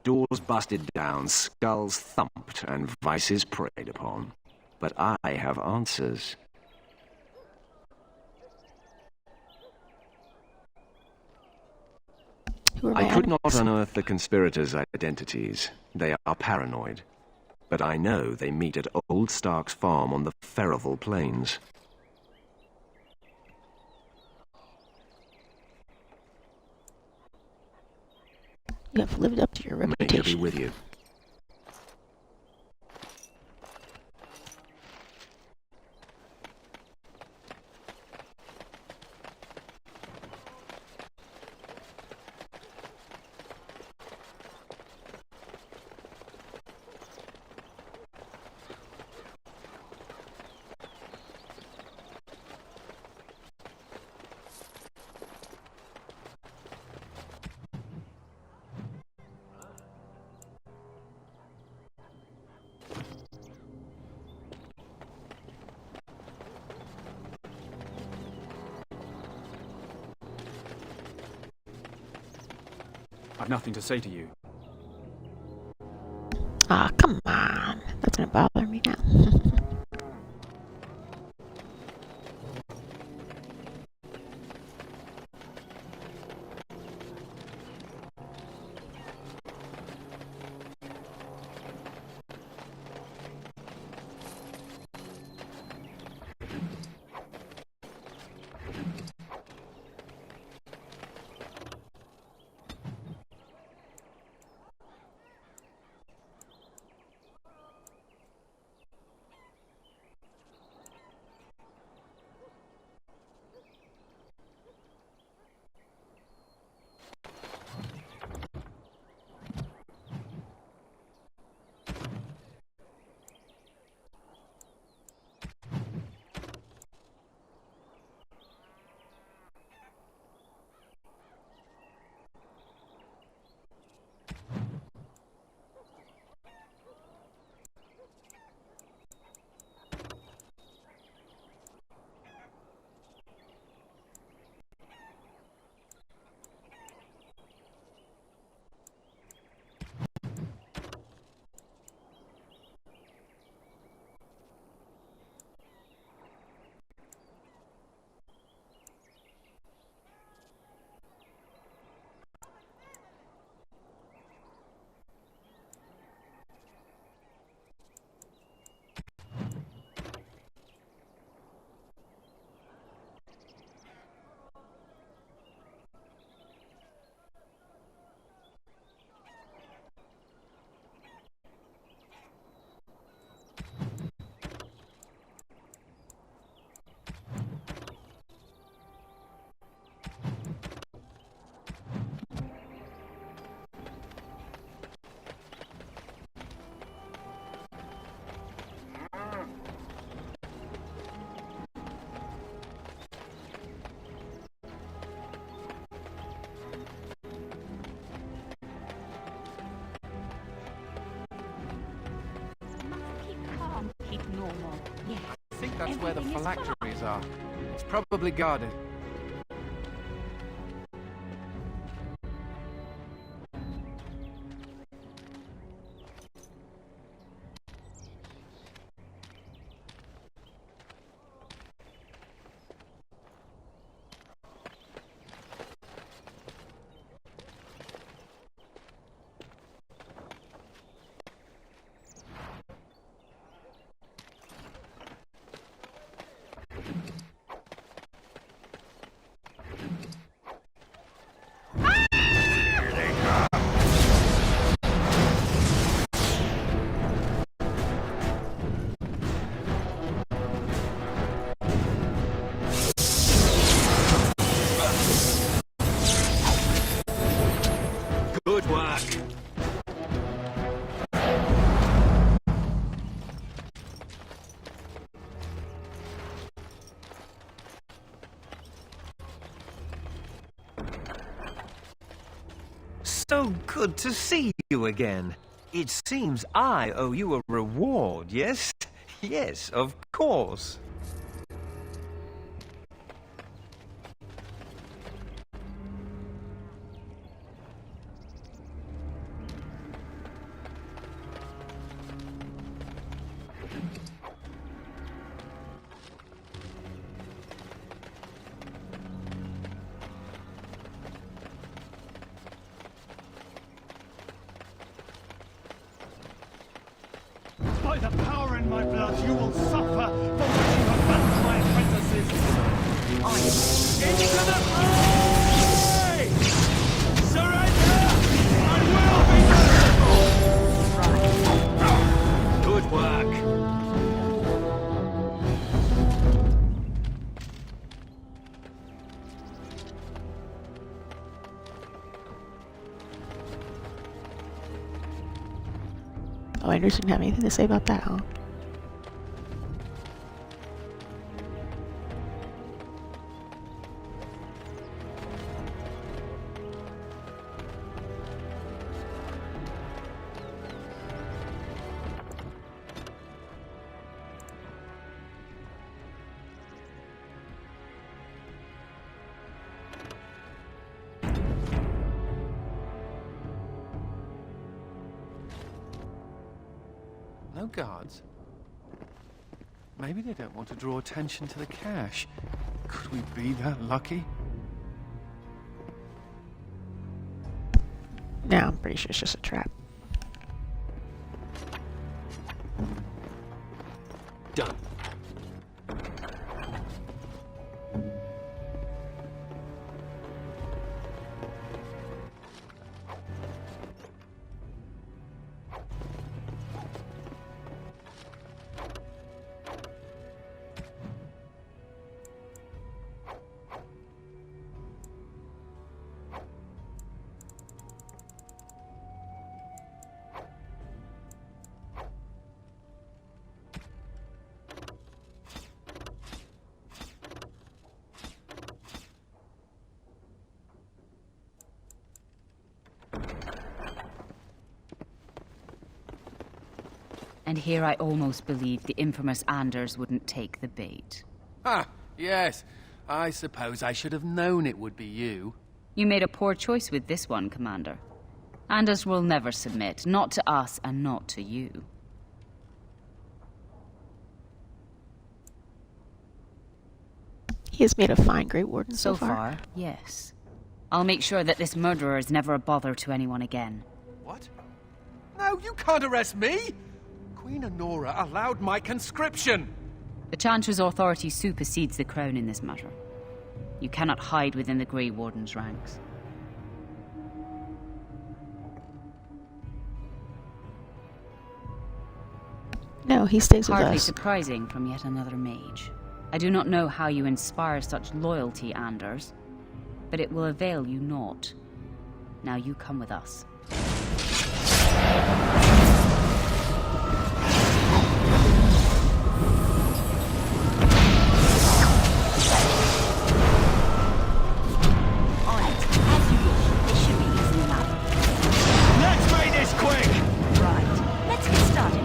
Doors busted down, skulls thumped, and vices preyed upon. But I have answers. I could not unearth the conspirators' identities. They are paranoid. But I know they meet at Old Stark's farm on the Ferroval Plains. You have lived up to your reputation. May I be with you. I've nothing to say to you. Ah, come on. That's gonna bother me now. Keep normal. Yes. I think that's where the Everything is fine. phylacteries are. It's probably guarded. Good work. So good to see you again. It seems I owe you a reward, yes? Yes, of course. By the power in my blood, you will suffer for what you have done to my apprentices! Into the fray! Surrender! I will be merciful! Good work. Oh, Anders didn't have anything to say about that, huh? No guards? Maybe they don't want to draw attention to the cache. Could we be that lucky? No, I'm pretty sure it's just a trap. Done. And here I almost believed the infamous Anders wouldn't take the bait. Ah, yes. I suppose I should have known it would be you. You made a poor choice with this one, Commander. Anders will never submit, not to us and not to you. He has made a fine Grey Warden so far, yes. I'll make sure that this murderer is never a bother to anyone again. What? No, you can't arrest me! Queen Honora allowed my conscription! The Chantry's authority supersedes the Crown in this matter. You cannot hide within the Grey Warden's ranks. No, he stays with us. Hardly surprising from yet another mage. I do not know how you inspire such loyalty, Anders, but it will avail you naught. Now you come with us. Let's make this quick! Right, let's get started.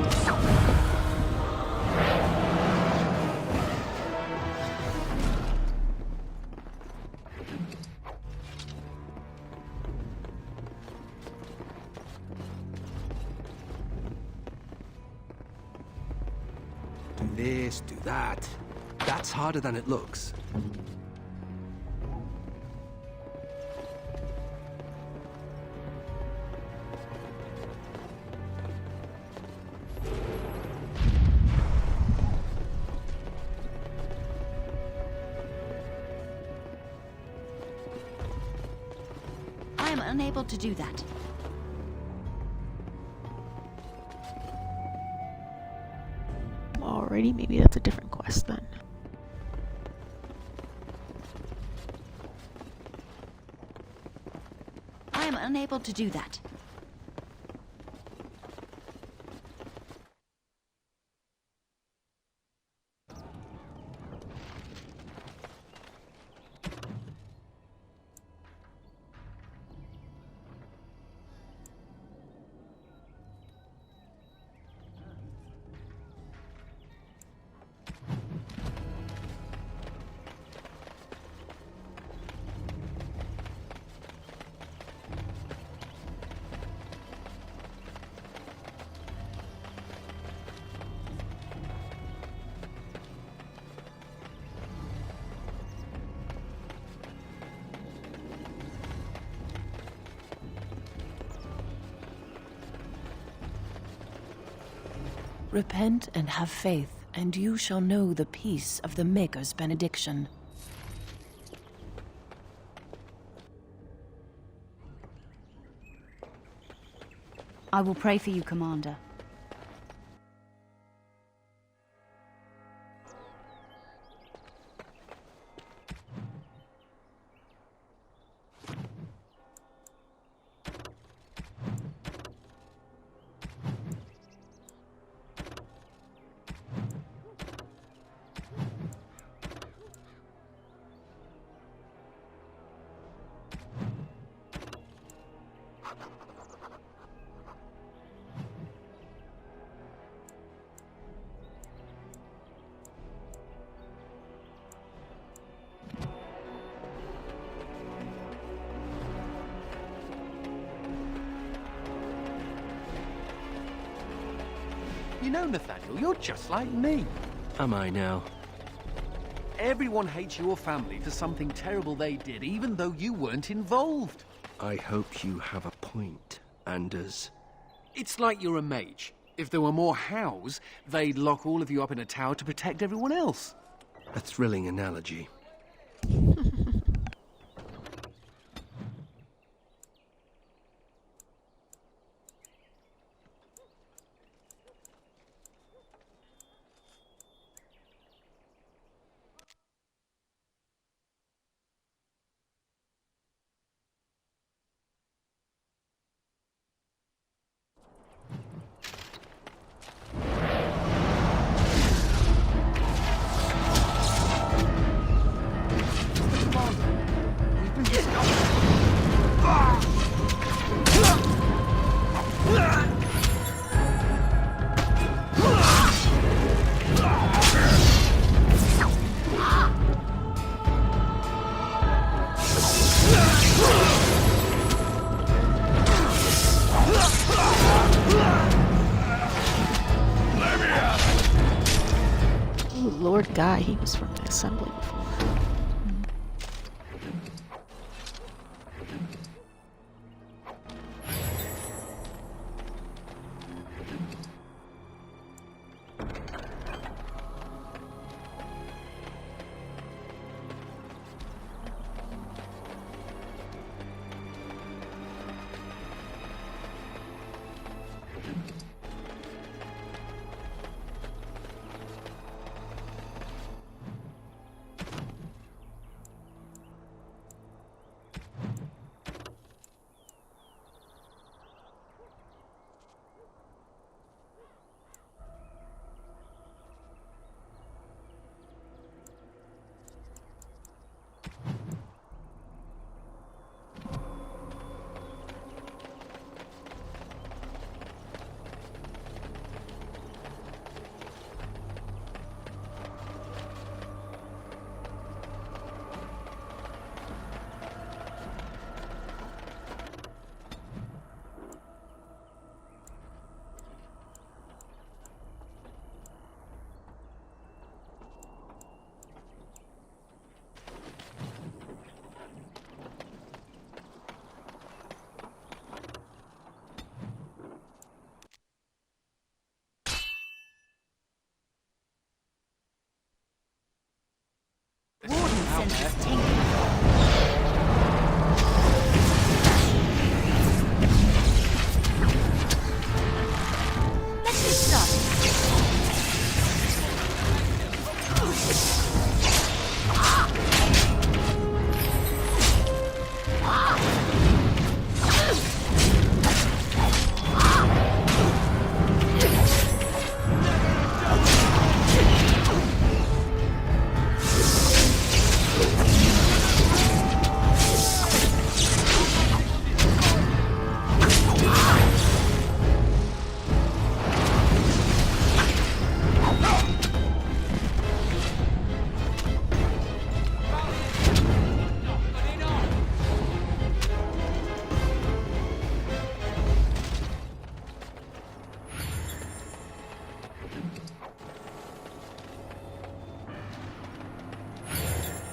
Do this, do that. That's harder than it looks. I am unable to do that. Alrighty, maybe that's a different quest then. I am unable to do that. Repent and have faith, and you shall know the peace of the Maker's benediction. I will pray for you, Commander. You know, Nathaniel, you're just like me. Am I now? Everyone hates your family for something terrible they did, even though you weren't involved. I hope you have a point, Anders. It's like you're a mage. If there were more Hows, they'd lock all of you up in a tower to protect everyone else. A thrilling analogy. Lord Guy, he was from the assembly before.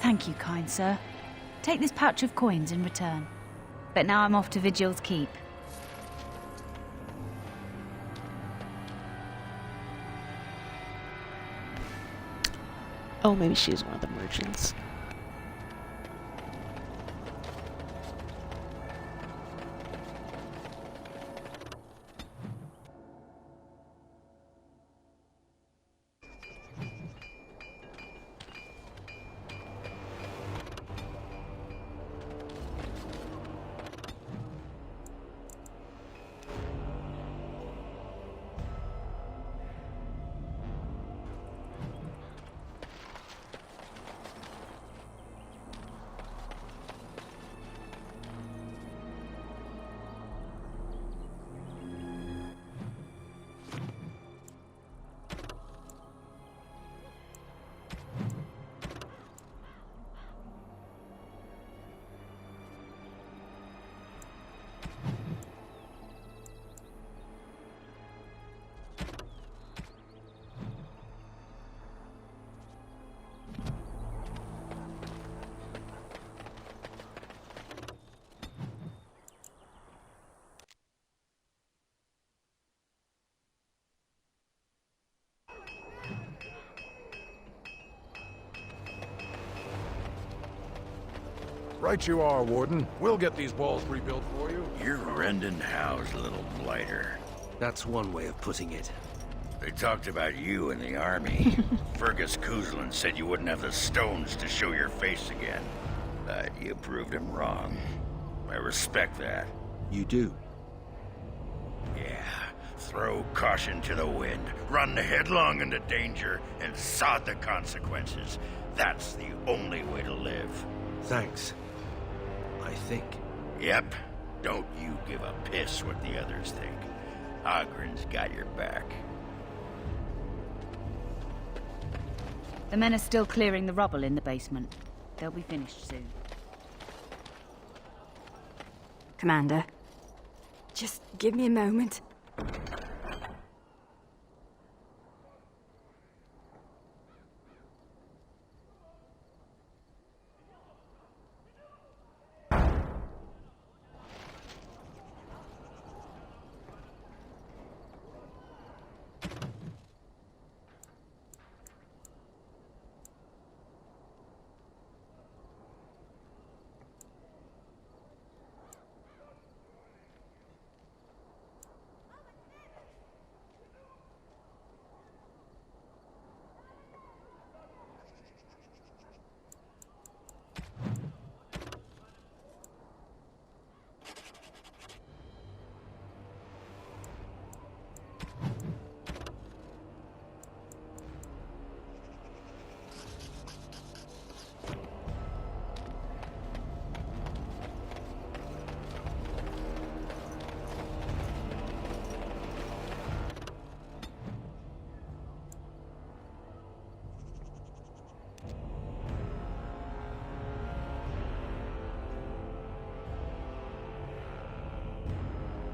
Thank you, kind sir. Take this pouch of coins in return. But now I'm off to Vigil's Keep. Oh, maybe she is one of the merchants. Right you are, Warden. We'll get these walls rebuilt for you. You're Rendon Howe's little blighter. That's one way of putting it. They talked about you in the army. Fergus Kuzlin said you wouldn't have the stones to show your face again. But you proved him wrong. I respect that. You do? Yeah. Throw caution to the wind, run headlong into danger, and sod the consequences. That's the only way to live. Thanks. I think. Yep. Don't you give a piss what the others think. Ogren's got your back. The men are still clearing the rubble in the basement. They'll be finished soon. Commander, just give me a moment.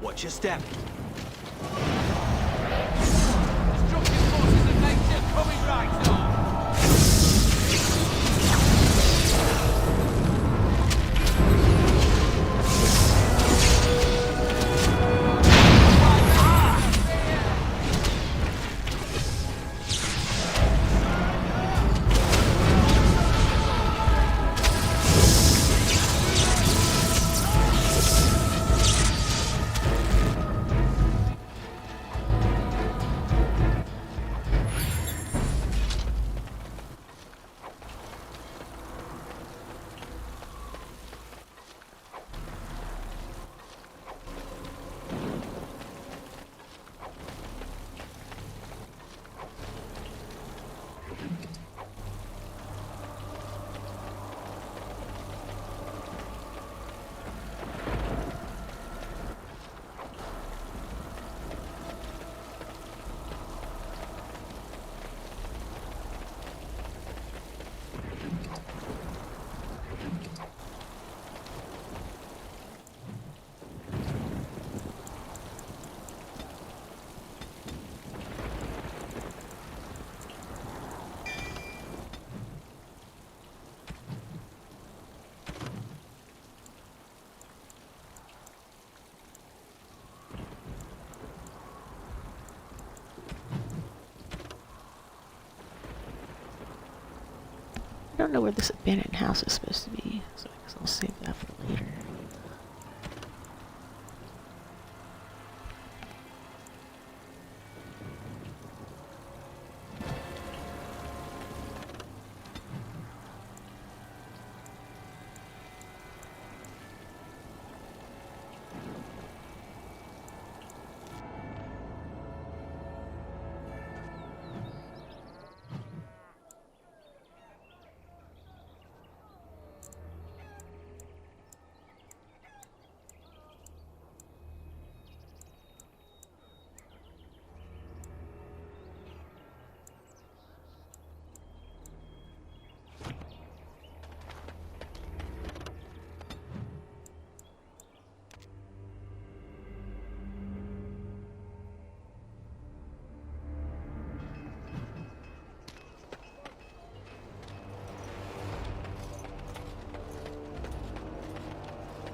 Watch your step. Destructive forces of nature coming right on! don't know where this abandoned house is supposed to be, so I guess I'll save that for later.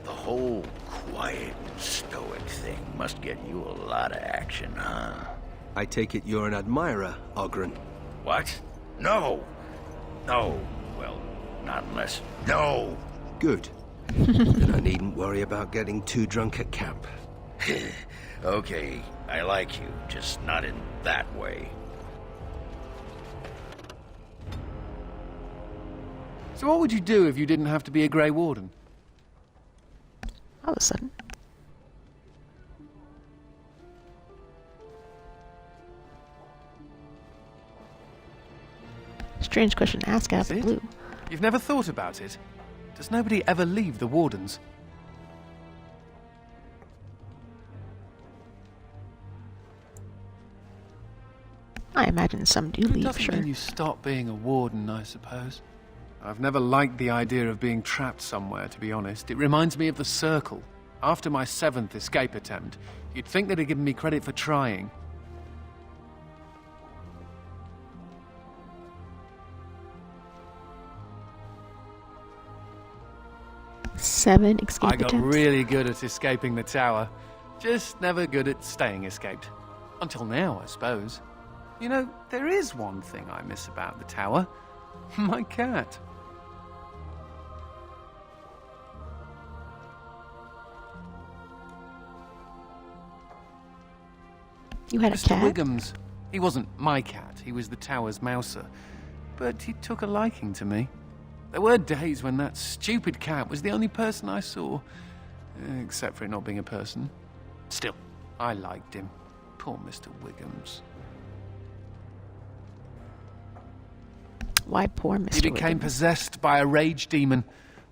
The whole quiet and stoic thing must get you a lot of action, huh? I take it you're an admirer, Ogren. What? No! No. Well, not unless... No! Good. Then I needn't worry about getting too drunk at camp. Okay, I like you, just not in that way. So what would you do if you didn't have to be a Grey Warden? All of a sudden. Strange question to ask out of the blue. You've never thought about it? Does nobody ever leave the Wardens? I imagine some do It leave, doesn't sure. mean you stop being a Warden, I suppose. I've never liked the idea of being trapped somewhere, to be honest. It reminds me of the Circle. After my 7th escape attempt, you'd think they'd have given me credit for trying. Seven escape I got attempts. really good at escaping the tower. Just never good at staying escaped. Until now, I suppose. You know, there is one thing I miss about the tower. My cat. You had a Mr. cat? Wiggums. He wasn't my cat, he was the tower's mouser. But he took a liking to me. There were days when that stupid cat was the only person I saw. Except for it not being a person. Still, I liked him. Poor Mr. Wiggums. Why poor Mr. He became possessed by a rage demon,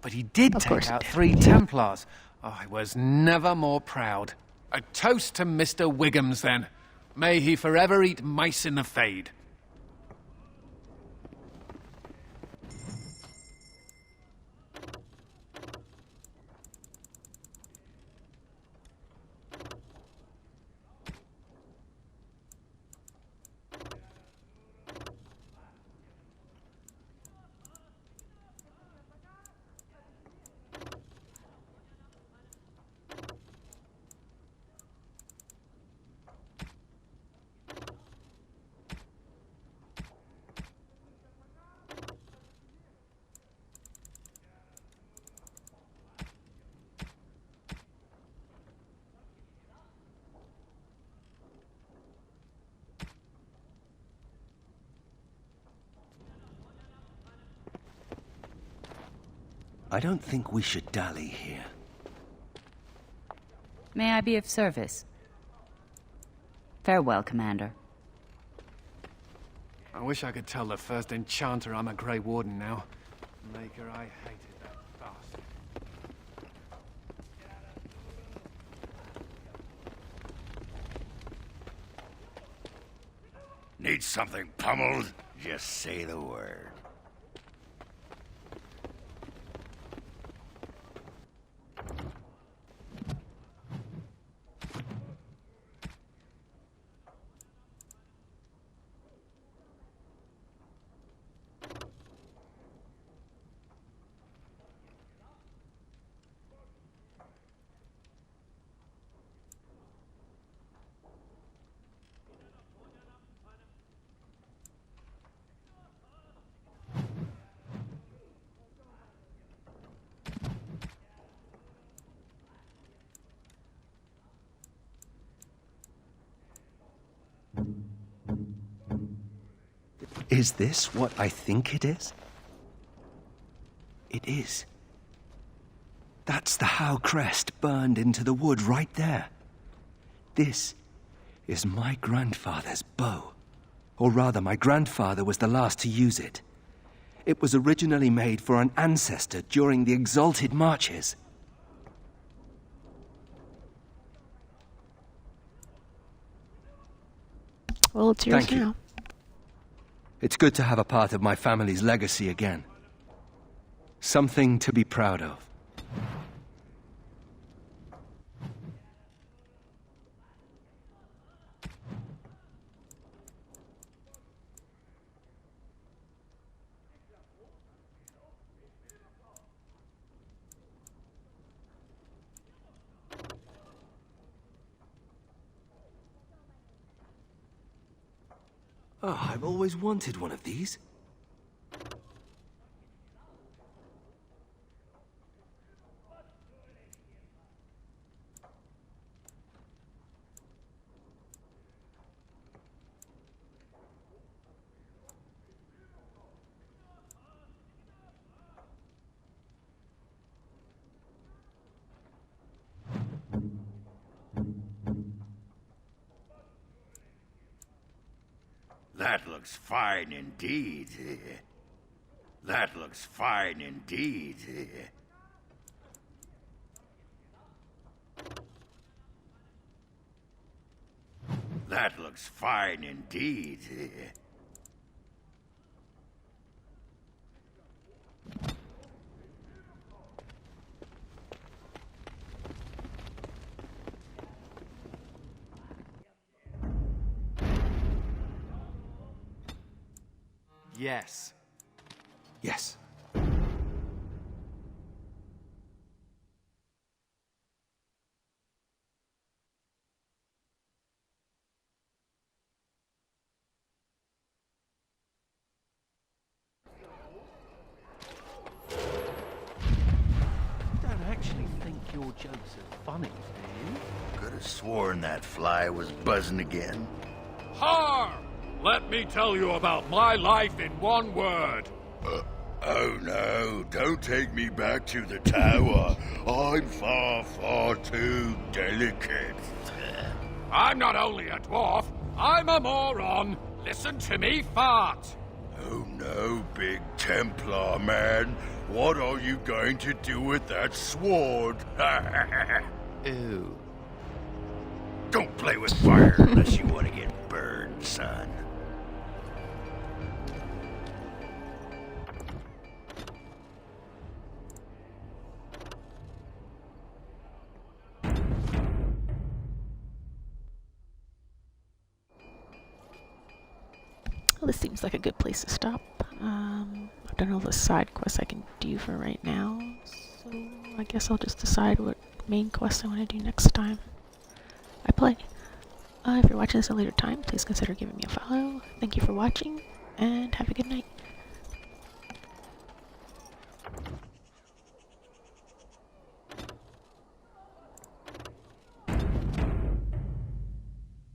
but he did Of course take he out did. 3 Templars. I was never more proud. A toast to Mr. Wiggums, then. May he forever eat mice in the Fade. I don't think we should dally here. May I be of service? Farewell, Commander. I wish I could tell the first enchanter I'm a Grey Warden now. Maker, I hated that bastard. Need something pummeled? Just say the word. Is this what I think it is? It is. That's the Howe crest burned into the wood right there. This is my grandfather's bow. Or rather, my grandfather was the last to use it. It was originally made for an ancestor during the Exalted Marches. Well, it's yours Thank you. now. It's good to have a part of my family's legacy again. Something to be proud of. Oh, I've always wanted one of these. That looks fine indeed. That looks fine indeed. That looks fine indeed. Yes. Yes. You don't actually think your jokes are funny, do you? Could have sworn that fly was buzzing again. Har! Let me tell you about my life in one word. Oh no, don't take me back to the tower. I'm far, far too delicate. I'm not only a dwarf, I'm a moron. Listen to me fart. Oh no, big Templar man. What are you going to do with that sword? Ew. Don't play with fire unless you want to get burned, son. Well, this seems like a good place to stop. I've done all the side quests I can do for right now, so I guess I'll just decide what main quest I want to do next time I play. If you're watching this at a later time, please consider giving me a follow. Thank you for watching, and have a good night.